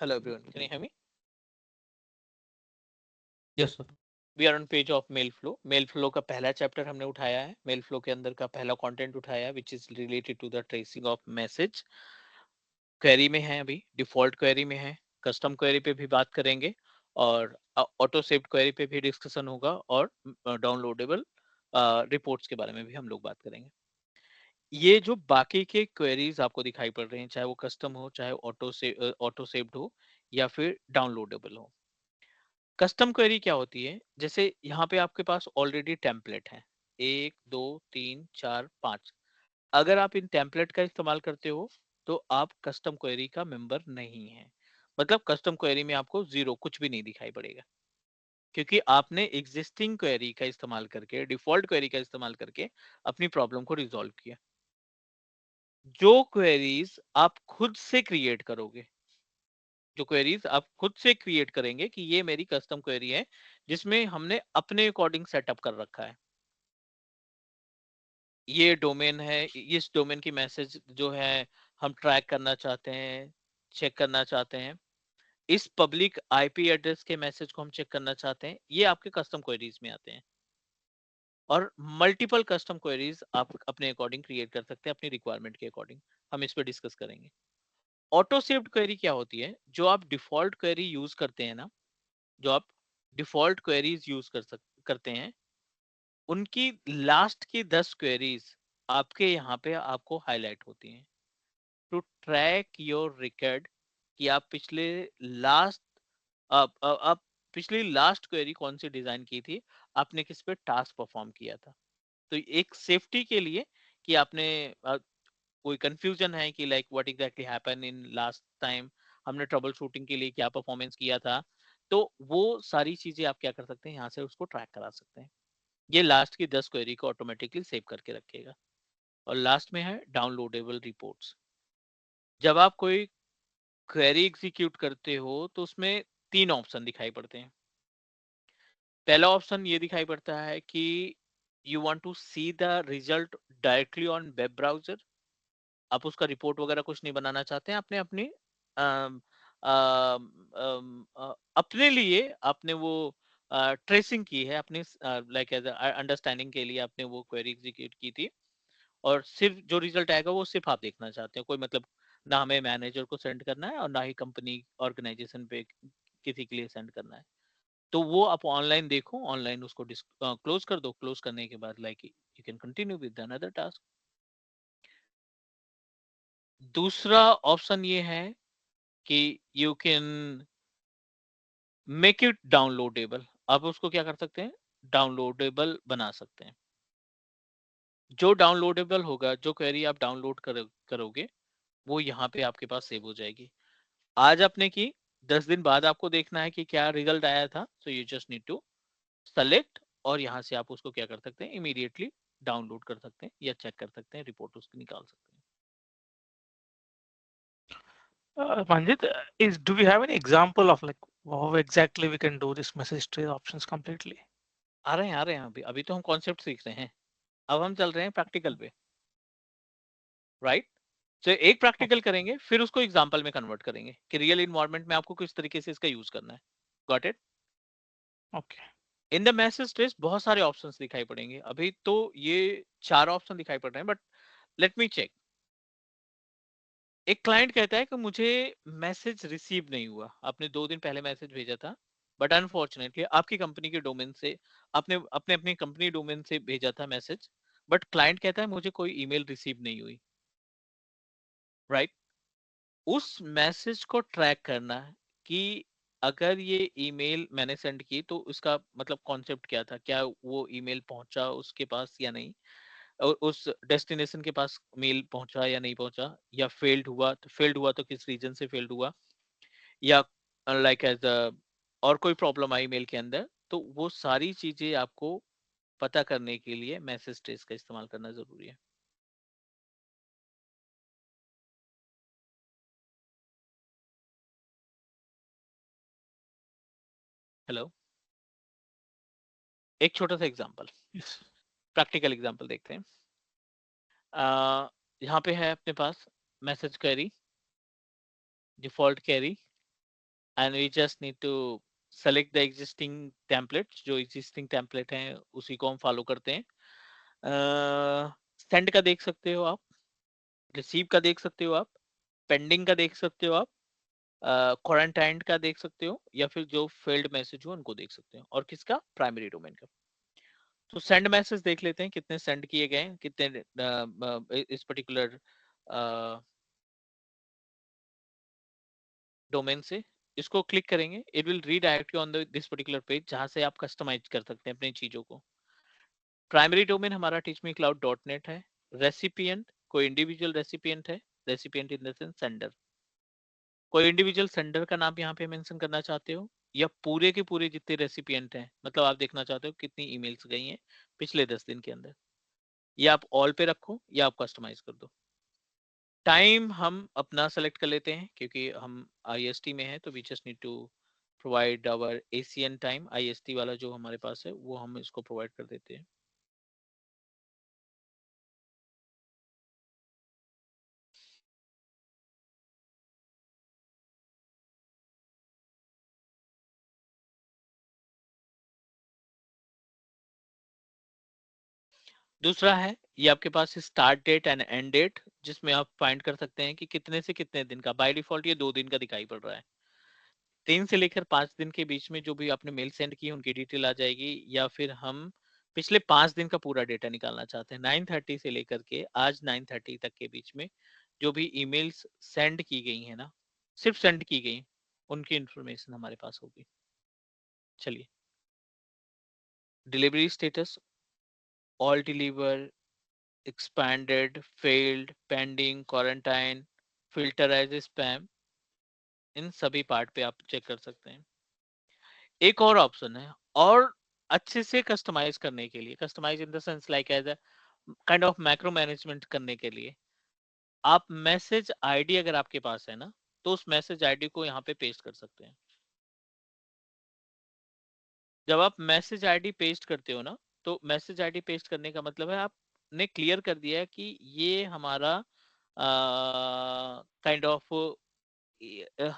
Hello everyone, can you hear me? Yes sir. We are on page of mail flow. Mail flow का पहला chapter हमने उठाया है। Mail flow के अंदर का पहला content उठाया है which is related to the tracing of message. Query में है, अभी डिफॉल्ट क्वेरी में है, कस्टम क्वेरी पे भी बात करेंगे और ऑटो सेव्ड क्वेरी पे भी डिस्कशन होगा और डाउनलोडेबल रिपोर्ट्स के बारे में भी हम लोग बात करेंगे। ये जो बाकी के क्वेरीज आपको दिखाई पड़ रहे हैं, चाहे वो कस्टम हो, चाहे ऑटो सेव्ड हो या फिर डाउनलोडेबल हो। कस्टम क्वेरी क्या होती है, जैसे यहाँ पे आपके पास ऑलरेडी टेम्पलेट है 1 2 3 4 5। अगर आप इन टेम्पलेट का इस्तेमाल करते हो तो आप कस्टम क्वेरी का मेंबर नहीं है। मतलब कस्टम क्वेरी में आपको जीरो कुछ भी नहीं दिखाई पड़ेगा, क्योंकि आपने एग्जिस्टिंग क्वेरी का इस्तेमाल करके, डिफॉल्ट क्वेरी का इस्तेमाल करके अपनी प्रॉब्लम को रिजॉल्व किया। जो क्वेरीज आप खुद से क्रिएट करोगे, जो क्वेरीज आप खुद से क्रिएट करेंगे कि ये मेरी कस्टम क्वेरी है जिसमें हमने अपने अकॉर्डिंग सेटअप कर रखा है, ये डोमेन है, इस डोमेन की मैसेज जो है हम ट्रैक करना चाहते हैं, चेक करना चाहते हैं, इस पब्लिक आईपी एड्रेस के मैसेज को हम चेक करना चाहते हैं, ये आपके कस्टम क्वेरीज में आते हैं। और मल्टीपल कस्टम क्वेरीज आप अपने अकॉर्डिंग क्रिएट कर सकते हैं, अपनी रिक्वायरमेंट के अकॉर्डिंग। हम इस पर डिस्कस करेंगे। ऑटो सेव्ड क्वेरी क्या होती है, जो आप डिफॉल्ट क्वेरी यूज करते हैं ना, जो आप डिफॉल्ट क्वेरीज यूज करते हैं, उनकी लास्ट की 10 क्वेरीज आपके यहाँ पे आपको हाईलाइट होती हैं टू ट्रैक योर रिकॉर्ड कि आप पिछले लास्ट आप पिछली लास्ट क्वेरी कौन सी डिजाइन की थी, आपने किस पे टास्क परफॉर्म किया था। तो एक सेफ्टी के लिए कि आपने कोई कंफ्यूजन है कि like what exactly happen in last time, हमने ट्रबल शूटिंग के लिए क्या परफॉर्मेंस किया था, तो वो सारी चीजें आप क्या कर सकते हैं, यहाँ से उसको ट्रैक करा सकते हैं। ये लास्ट की 10 क्वेरी को ऑटोमेटिकली सेव करके रखेगा। और लास्ट में है डाउनलोडेबल रिपोर्ट्स। जब आप कोई क्वेरी एग्जीक्यूट करते हो तो उसमें 3 ऑप्शन दिखाई पड़ते हैं। पहला ऑप्शन ये दिखाई पड़ता है कि you want to see the result directly on web browser. आप उसका रिपोर्ट वगैरह कुछ नहीं बनाना चाहते हैं, आपने अपनी अम, अम, अपने लिए आपने वो ट्रेसिंग की है, अपनी लाइक एज अंडरस्टैंडिंग के लिए आपने वो क्वेरी एग्जीक्यूट की थी और सिर्फ जो रिजल्ट आएगा वो सिर्फ आप देखना चाहते हैं। कोई मतलब ना हमें मैनेजर को सेंड करना है और ना ही कंपनी ऑर्गेनाइजेशन पे किसी के लिए सेंड करना है। तो वो आप ऑनलाइन देखो, ऑनलाइन उसको क्लोज कर दो। क्लोज करने के बाद like you can continue with another task. दूसरा ऑप्शन ये है कि you can make it downloadable. आप उसको क्या कर सकते हैं, डाउनलोडेबल बना सकते हैं। जो डाउनलोडेबल होगा, जो क्वेरी आप डाउनलोड करोगे वो यहाँ पे आपके पास सेव हो जाएगी। आज आपने की, 10 दिन बाद आपको देखना है कि क्या रिजल्ट आया था, so you just need to select और यहाँ से आप उसको क्या कर सकते हैं, इमीडिएटली डाउनलोड कर सकते हैं या चेक कर सकते हैं, रिपोर्ट उसकी निकाल सकते हैं। Manjit, do we have any example of like how exactly we can do this message trace options completely? आ रहे हैं अभी अभी तो हम कॉन्सेप्ट सीख रहे हैं, अब हम चल रहे हैं प्रैक्टिकल पे, राइट। तो एक प्रैक्टिकल करेंगे फिर उसको एग्जांपल में कन्वर्ट करेंगे कि रियल इन्वायरमेंट में आपको किस तरीके से इसका यूज करना है। Got it. Okay. In the message trace बहुत सारे ऑप्शंस दिखाई पड़ेंगे, अभी तो ये 4 ऑप्शन दिखाई पड़ रहे हैं, बट लेट मी चेक। एक क्लाइंट कहता है कि मुझे मैसेज रिसीव नहीं हुआ, आपने 2 दिन पहले मैसेज भेजा था बट अनफॉर्चुनेटली आपकी कंपनी के डोमेन से, आपने अपने अपनी कंपनी डोमेन से भेजा था मैसेज, बट क्लाइंट कहता है मुझे कोई ईमेल रिसीव नहीं हुई, राइट। उस मैसेज को ट्रैक करना है कि अगर ये ईमेल मैंने सेंड की तो उसका मतलब कॉन्सेप्ट क्या था, क्या वो ईमेल पहुंचा उसके पास या नहीं, और उस डेस्टिनेशन के पास मेल पहुंचा या नहीं पहुंचा, या फेल्ड हुआ तो किस रीजन से फेल्ड हुआ, या लाइक एज और कोई प्रॉब्लम आई मेल के अंदर, तो वो सारी चीजें आपको पता करने के लिए मैसेज ट्रेस का इस्तेमाल करना जरूरी है। हेलो, एक छोटा सा एग्जांपल, Yes. प्रैक्टिकल एग्जांपल देखते हैं। यहाँ पे है अपने पास message query, default query, and we just need to select the existing templates. जो existing template हैं उसी को हम follow करते हैं. Send का देख सकते हो आप, receive का देख सकते हो आप, pending का देख सकते हो आप, क्वारंटाइन का देख सकते हो, या फिर जो फेल्ड मैसेज हो उनको देख सकते हो, और किसका, प्राइमरी डोमेन का. तो सेंड मैसेज देख लेते हैं कितने सेंड किए गए हैं, कितने इस पर्टिकुलर डोमेन से. इसको क्लिक करेंगे, it will redirect you on this particular page जहां से आप कस्टमाइज कर सकते हैं अपनी चीजों को. प्राइमरी डोमेन हमारा teachmecloud.net है. रेसिपिएंट कोई इंडिविजुअल रेसिपिएंट है, recipient in the sense sender. कोई इंडिविजुअल सेंडर का नाम यहाँ पे मेंशन करना चाहते हो, या पूरे के पूरे जितने रेसिपिएंट हैं, मतलब आप देखना चाहते हो कितनी ईमेल्स गई हैं पिछले 10 दिन के अंदर, या आप ऑल पे रखो या आप कस्टमाइज कर दो. टाइम हम अपना सेलेक्ट कर लेते हैं क्योंकि हम IST में है, तो we just need to provide our ACN time. IST वाला जो हमारे पास है वो हम इसको प्रोवाइड कर देते हैं. दूसरा है ये आपके पास start date and end date, जिसमें आप फाइंड कर सकते हैं कि कितने से कितने दिन का. बाय डिफॉल्ट ये 2 दिन का दिखाई पड़ रहा है. 3 से लेकर 5 दिन के बीच में जो भी आपने मेल सेंड की उनकी डिटेल आ जाएगी, या फिर हम पिछले 5 दिन का पूरा डेटा निकालना चाहते हैं 9:30 से लेकर के आज 9:30 तक के बीच में जो भी ईमेल्स सेंड की गई है ना, सिर्फ सेंड की गई, उनकी इंफॉर्मेशन हमारे पास होगी. चलिए, delivery status, all deliver, expanded, failed, pending, quarantine, filter as spam, इन सभी पार्ट पे आप चेक कर सकते हैं. एक और ऑप्शन है, और अच्छे से कस्टमाइज करने के लिए, customise in the sense like as a kind of macro management करने के लिए, आप मैसेज आईडी अगर आपके पास है ना, तो उस मैसेज आईडी को यहाँ पे पेस्ट कर सकते हैं. जब आप मैसेज आईडी पेस्ट करते हो ना, तो मैसेज आईडी पेस्ट करने का मतलब है आपने क्लियर कर दिया है कि ये हमारा काइंड ऑफ,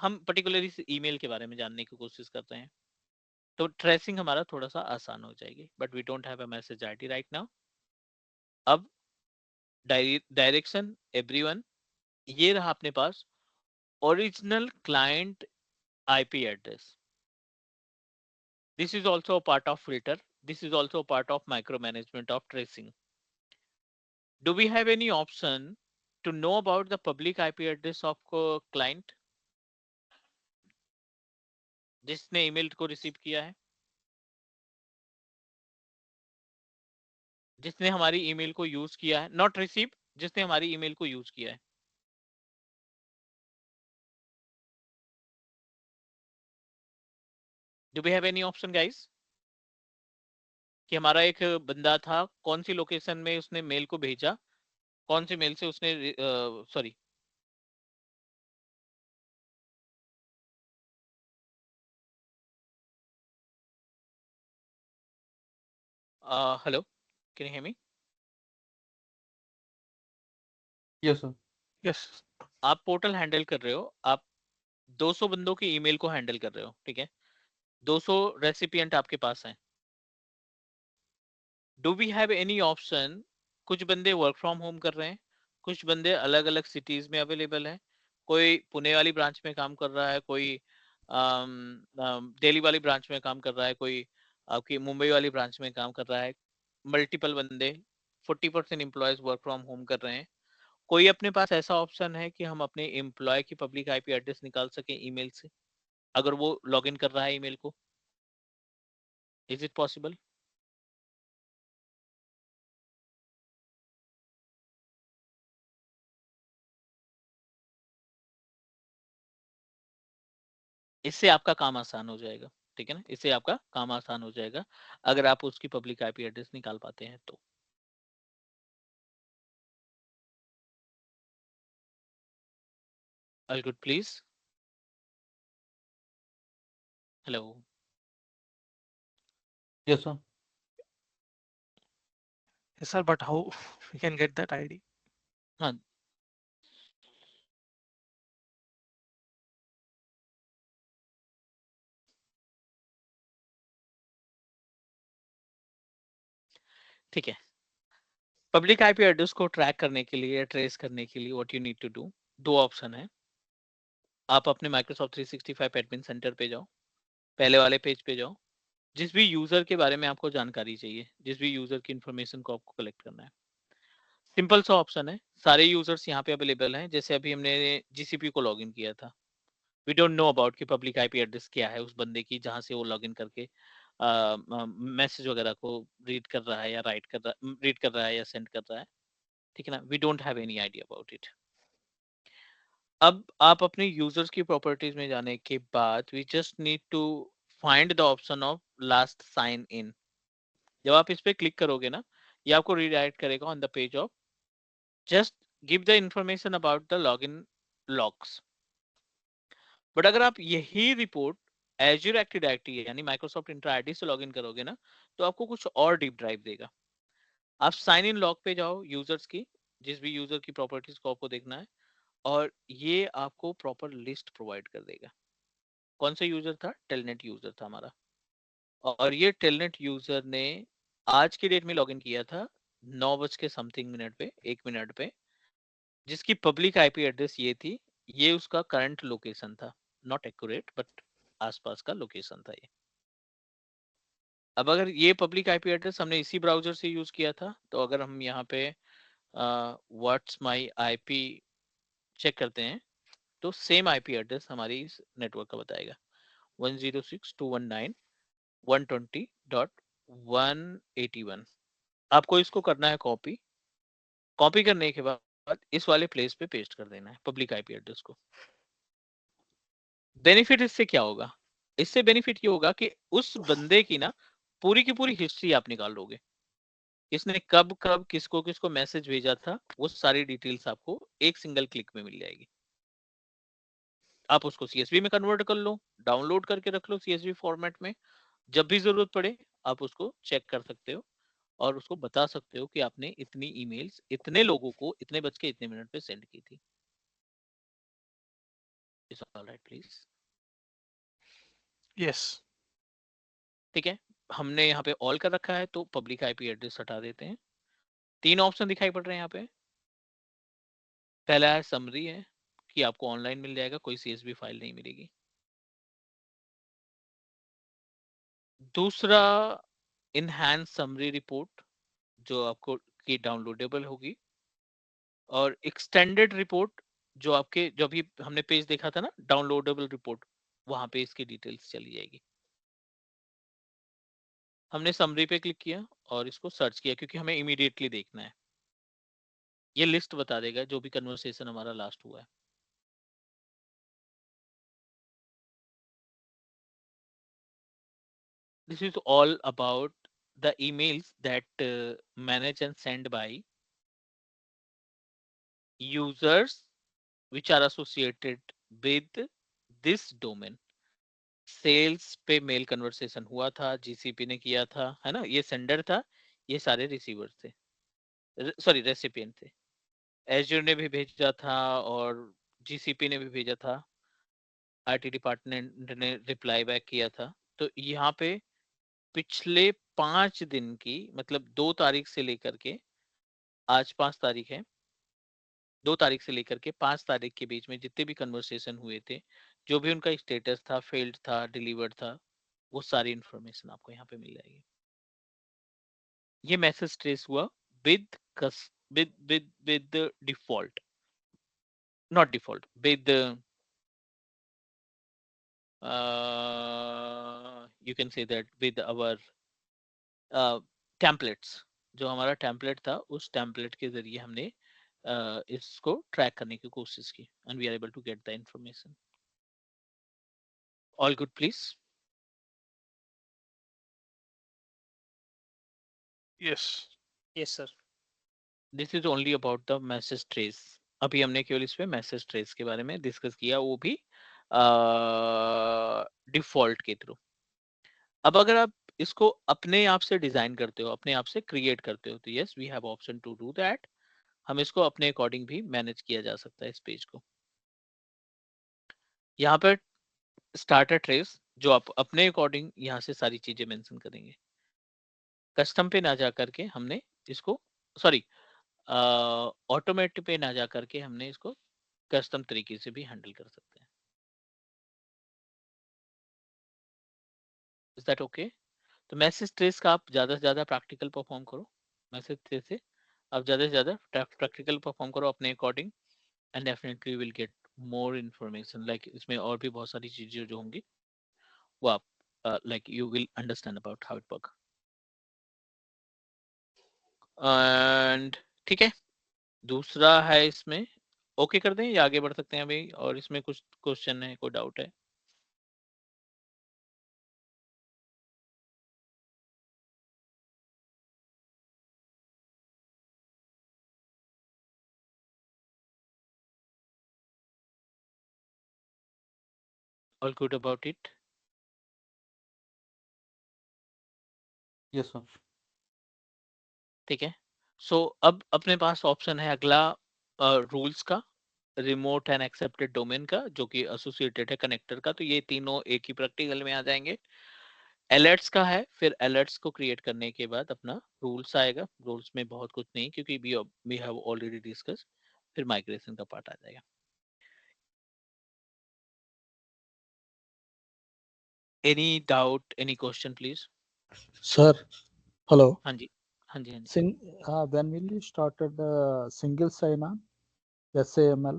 हम पर्टिकुलरली इस ईमेल के बारे में जानने की कोशिश करते हैं, तो ट्रेसिंग हमारा थोड़ा सा आसान हो जाएगी. But we don't have a message ID right now. अब डायरेक्शन एवरीवन, ये रहा अपने पास original client IP address. This is also a part of filter. This is also a part of micromanagement of tracing. Do we have any option to know about the public IP address of client जिसने email को receive किया है, जिसने हमारी email को use किया है, not receive, जिसने हमारी ईमेल को यूज किया है. Do we have any option guys? कि हमारा एक बंदा था, कौन सी लोकेशन में उसने मेल को भेजा, कौन सी मेल से उसने sorry hello, can you hear me? Yes sir. Yes. आप पोर्टल हैंडल कर रहे हो, आप 200 बंदों की ईमेल को हैंडल कर रहे हो, ठीक है, 200 रेसिपिएंट आपके पास हैं. Do we have any option, कुछ बंदे वर्क फ्रॉम होम कर रहे हैं, कुछ बंदे अलग अलग सिटीज में अवेलेबल हैं, कोई पुणे वाली ब्रांच में काम कर रहा है, कोई दिल्ली वाली ब्रांच में काम कर रहा है, कोई आपकी मुंबई वाली ब्रांच में काम कर रहा है, मल्टीपल बंदे, 40% एम्प्लॉयज वर्क फ्रॉम होम कर रहे हैं. कोई अपने पास ऐसा ऑप्शन है कि हम अपने एम्प्लॉय की पब्लिक IP एड्रेस निकाल सके ईमेल से, अगर वो लॉग इन कर रहा है ईमेल को? Is it possible? इससे आपका काम आसान हो जाएगा, ठीक है ना, इससे आपका काम आसान हो जाएगा अगर आप उसकी पब्लिक IP एड्रेस निकाल पाते हैं तो. All good please. Hello. Yes sir. Yes, sir. But how we can get that ID? हाँ, ठीक है। पब्लिक आईपी एड्रेस को ट्रैक करने के लिए, ट्रेस करने के लिए what you need to do, दो ऑप्शन है। आप अपने माइक्रोसॉफ्ट 365 एडमिन सेंटर पे जाओ, पहले वाले पेज पे जाओ, जिस भी यूजर के बारे में आपको जानकारी चाहिए, जिस भी यूजर की इंफॉर्मेशन को आपको कलेक्ट करना है, सिंपल सा ऑप्शन है। सारे यूजर्स यहाँ पे अवेलेबल हैं। जैसे अभी हमने जीसीपी को लॉगिन किया था, वी डोंट नो अबाउट कि पब्लिक आईपी एड्रेस क्या है उस बंदे की जहां से वो लॉगिन करके मैसेज वगैरह को रीड कर रहा है या रीड कर रहा है या सेंड कर रहा है, ठीक है ना। We don't have any idea about it. अब आप अपने यूजर्स की प्रॉपर्टीज में जाने के बाद we just need to find the option of last sign in. जब आप इस पे क्लिक करोगे ना, ये आपको रीडायरेक्ट करेगा on the page of just give the information about the login logs. But अगर आप यही रिपोर्ट एज्योर एक्टिव डायरेक्टरी यानी माइक्रोसॉफ्ट इंट्रा आईडी से लॉगिन करोगे ना, तो आपको कुछ और डीप ड्राइव देगा। आप साइन इन लॉग पे जाओ यूजर्स की, जिस भी यूजर की प्रॉपर्टीज को आपको देखना है, और ये आपको प्रॉपर लिस्ट प्रोवाइड कर देगा। कौन सा यूजर था? टेलनेट यूजर था हमारा, और ये टेलनेट यूजर ने आज की डेट में लॉगिन किया था 9 बज के समथिंग मिनट पे, 1 मिनट पे, जिसकी पब्लिक आईपी एड्रेस ये थी। ये उसका करंट लोकेशन था, नॉट एक्यूरेट बट आसपास का लोकेशन था ये। अब अगर ये पब्लिक आईपी एड्रेस हमने इसी ब्राउजर से यूज किया था, तो अगर हम यहाँ पे व्हाट्स माई आईपी चेक करते हैं, तो सेम आईपी एड्रेस हमारी इस नेटवर्क का बताएगा 106.191.20.181। आपको इसको करना है कॉपी। कॉपी करने के बाद इस वाले प्लेस पे पेस्ट कर देना है पब्लिक आईपी एड्रेस को। बेनिफिट इससे क्या होगा? इससे बेनिफिट ये होगा कि उस बंदे की ना पूरी की पूरी हिस्ट्री आप निकाल लोगे। इसने कब कब किसको किसको मैसेज भेजा था, वो सारी डिटेल्स आपको एक सिंगल क्लिक में मिल जाएगी। आप उसको सीएसवी में कन्वर्ट कर लो, डाउनलोड करके रख लो सीएसवी फॉर्मेट में। जब भी जरूरत पड़े आप उसको चेक कर सकते हो और उसको बता सकते हो कि आपने इतनी ईमेल्स इतने लोगों को इतने बज के इतने मिनट पे सेंड की थी। Is all right please? Yes. ठीक है, हमने यहाँ पे ऑल कर रखा है, तो पब्लिक आईपी एड्रेस हटा देते हैं। 3 ऑप्शन दिखाई पड़ रहे हैं यहाँ पे। पहला है समरी है कि आपको ऑनलाइन मिल जाएगा, कोई सीएसवी फाइल नहीं मिलेगी। दूसरा इनहैंस समरी रिपोर्ट, जो आपको की डाउनलोडेबल होगी। और एक्सटेंडेड रिपोर्ट, जो आपके जो अभी हमने पेज देखा था ना डाउनलोडेबल रिपोर्ट, वहां पे इसकी डिटेल्स चली जाएगी। हमने समरी पे क्लिक किया और इसको सर्च किया क्योंकि हमें इमीडिएटली देखना है। ये लिस्ट बता देगा जो भी कन्वर्सेशन हमारा लास्ट हुआ है। This is all about the emails that manage and sent by users which are associated with this domain। Sales पे मेल कन्वर्सेशन हुआ था, जीसीपी ने किया था, है ना, ये सेंडर था, ये सारे रिसीवर थे, सॉरी रेसिपिएंट थे। एज्योर ने भी भेजा था और जीसीपी ने भी भेजा था, आईटी डिपार्टमेंट ने रिप्लाई बैक किया था। तो यहाँ पे पिछले 5 दिन की, मतलब 2 तारीख से लेकर के आज 5 तारीख है, 2 तारीख से लेकर के 5 तारीख के बीच में जितने भी कन्वर्सेशन हुए थे, जो भी उनका स्टेटस था, फेल्ड था, डिलीवर्ड था, वो सारी इंफॉर्मेशन आपको यहाँ पे मिल जाएगी। ये मैसेज ट्रेस हुआ with with default, not default, with you can say that with our templates. जो हमारा टेम्पलेट था, उस टेम्पलेट के जरिए हमने इसको ट्रैक करने की कोशिश की and we are able to get the information. All good please? Yes. Yes, sir. This is only about the message trace. अभी हमने केवल इस पे मैसेज ट्रेस के बारे में डिस्कस किया, वो भी डिफॉल्ट के थ्रू। अब अगर आप इसको अपने आप से डिजाइन करते हो, अपने आप से क्रिएट करते हो, तो yes we have option to do that. हम इसको अपने अकॉर्डिंग भी मैनेज किया जा सकता है इस पेज को। यहाँ पर स्टार्टर ट्रेस, जो आप अपने अकॉर्डिंग यहाँ से सारी चीजें मेंशन करेंगे। कस्टम पे ना जा करके हमने इसको, सॉरी, ऑटोमेट पे ना जा करके हमने इसको कस्टम तरीके से भी हैंडल कर सकते हैं। Is that okay? तो मैसेज ट्रेस का आप ज्यादा से ज्यादा प्रैक्टिकल परफॉर्म करो, मैसेज ट्रेस से आप ज्यादा से ज्यादा प्रैक्टिकल परफॉर्म करो अपने according, and definitely will get more information. Like इसमें और भी बहुत सारी चीजें जो होंगी वो आप like you will understand about how it work. And ठीक है, दूसरा है इसमें, ओके कर दें या आगे बढ़ सकते हैं अभी, और इसमें कुछ क्वेश्चन है, कोई डाउट है? All good about it? Yes sir. ठीक है, सो अब अपने पास ऑप्शन है अगला रूल्स का, रिमोट एंड एक्सेप्टेड डोमेन का, जो कि एसोसिएटेड है कनेक्टर का। तो ये तीनों एक ही प्रैक्टिकल में आ जाएंगे। अलर्ट्स का है, फिर अलर्ट्स को क्रिएट करने के बाद अपना रूल्स आएगा। रूल्स में बहुत कुछ नहीं क्योंकि वी हैव ऑलरेडी डिस्कस। फिर माइग्रेशन का पार्ट आ जाएगा। Any doubt, any question please? Sir, hello. हाँ जी, हाँ जी, हाँ जी। When will you started the single sign-on, SAML?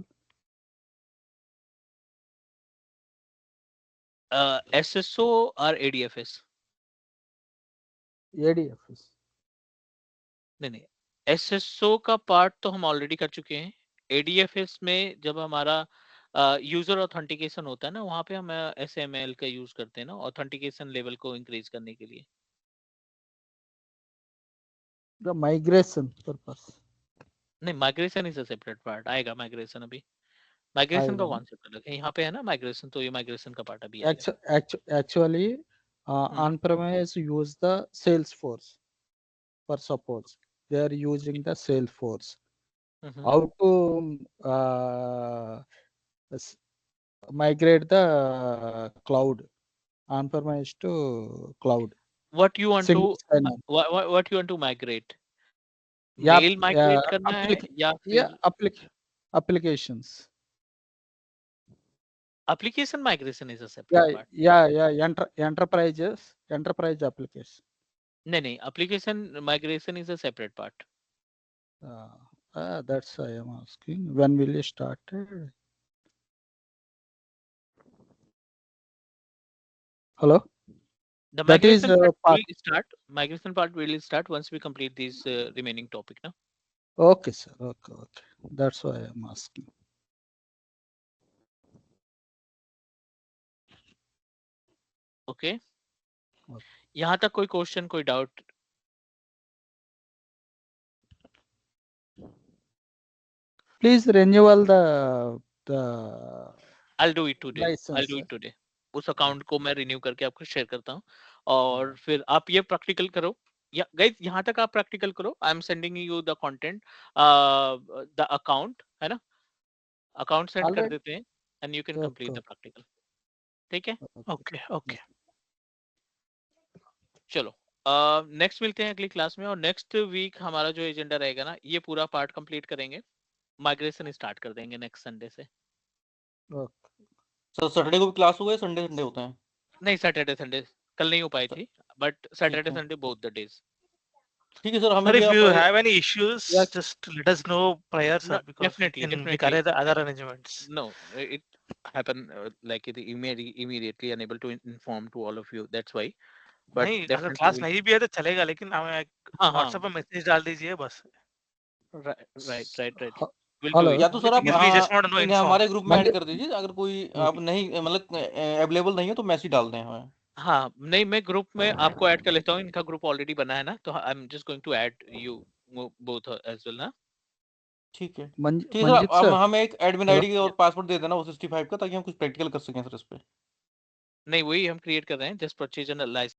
SSO और ADFS? ADFS. नहीं, SSO का पार्ट तो हम ऑलरेडी कर चुके हैं। ADFS में जब हमारा यूजर ऑथेंटिकेशन होता है ना, वहां पे हम SML का यूज करते हैं ना, ऑथेंटिकेशन लेवल को इंक्रीज करने के लिए। The migration purpose. नहीं, migration is a separate part, आएगा माइग्रेशन अभी। माइग्रेशन का आएगा ना? कॉन्सेप्ट अलग है, यहाँ पे है ना माइग्रेशन, तो ये माइग्रेशन का पार्ट अभी आएगा। Actually, hmm, on-premise use the Salesforce for support. They are using the Salesforce. Hmm. How to s- migrate the cloud, on-premise to cloud? What you want to Single sign-on. what you want to migrate? Yeah, mail migrate करना है या yeah, फिर applications. Application migration is a separate part? Yeah. Enterprise application. नहीं, application migration is a separate part. That's why I'm asking. When will you start? Hello. The That is migration part part. will start. Migration part will start once we complete these remaining topic now. Okay, sir. Okay. That's why I'm asking. Okay. Okay. यहाँ तक कोई question, कोई doubt? Please renewal the I'll do it today. license, I'll do sir. it today. उस account को मैं renew करके आपको share करता हूँ, और फिर आप ये प्रैक्टिकल करो। या गाइस, यहाँ तक आप प्रैक्टिकल करो। I am sending you the content, the account है ना, अकाउंट सेंड कर Already. देते हैं, and you can complete Okay. The practical. ठीक है, Okay, okay. चलो नेक्स्ट मिलते हैं अगली क्लास में। और नेक्स्ट वीक हमारा जो एजेंडा रहेगा ना, ये पूरा पार्ट कंप्लीट करेंगे, माइग्रेशन स्टार्ट कर देंगे नेक्स्ट संडे से। Okay. सर सैटरडे को भी क्लास हुआ है, संडे संडे होते हैं? नहीं, सैटरडे संडे कल नहीं हो पाई थी, बट सैटरडे है। Sunday both the days. ठीक है सर, हमें Sir, भी if आप you have any issues, Yeah. just let us know prior, sir, No, because we definitely, can carry the other arrangements. No, it happened like it immediately unable to inform to all of you. That's why. But नहीं, अगर definitely class we'll. नहीं भी है तो चलेगा, लेकिन हमें हाँ, व्हाट्सएप पे मैसेज डाल दीजिए बस। right. H- We'll do Hello. it. या तो सर आप Because we just want to know इन्हें inform. हमारे ग्रुप में ऐड Monday. कर दीजिए, अगर कोई आप नहीं मतलब अवेलेबल नहीं है तो मैसेज डाल दें हमें। हाँ, नहीं, मैं ग्रुप में आपको ऐड कर लेता हूँ, इनका ग्रुप ऑलरेडी बना है ना, तो I am just going to add you both as well ना। ठीक है Manjit सर, आप sir. हमें एक एडमिन Hello. आईडी और पासवर्ड दे देना वो 65 का, ताकि हम कुछ प्रैक्टिकल कर सकें सर इस पे। नहीं, वही हम क्रिएट कर रहे हैं, जस्ट परचेज एंड लाइसेंस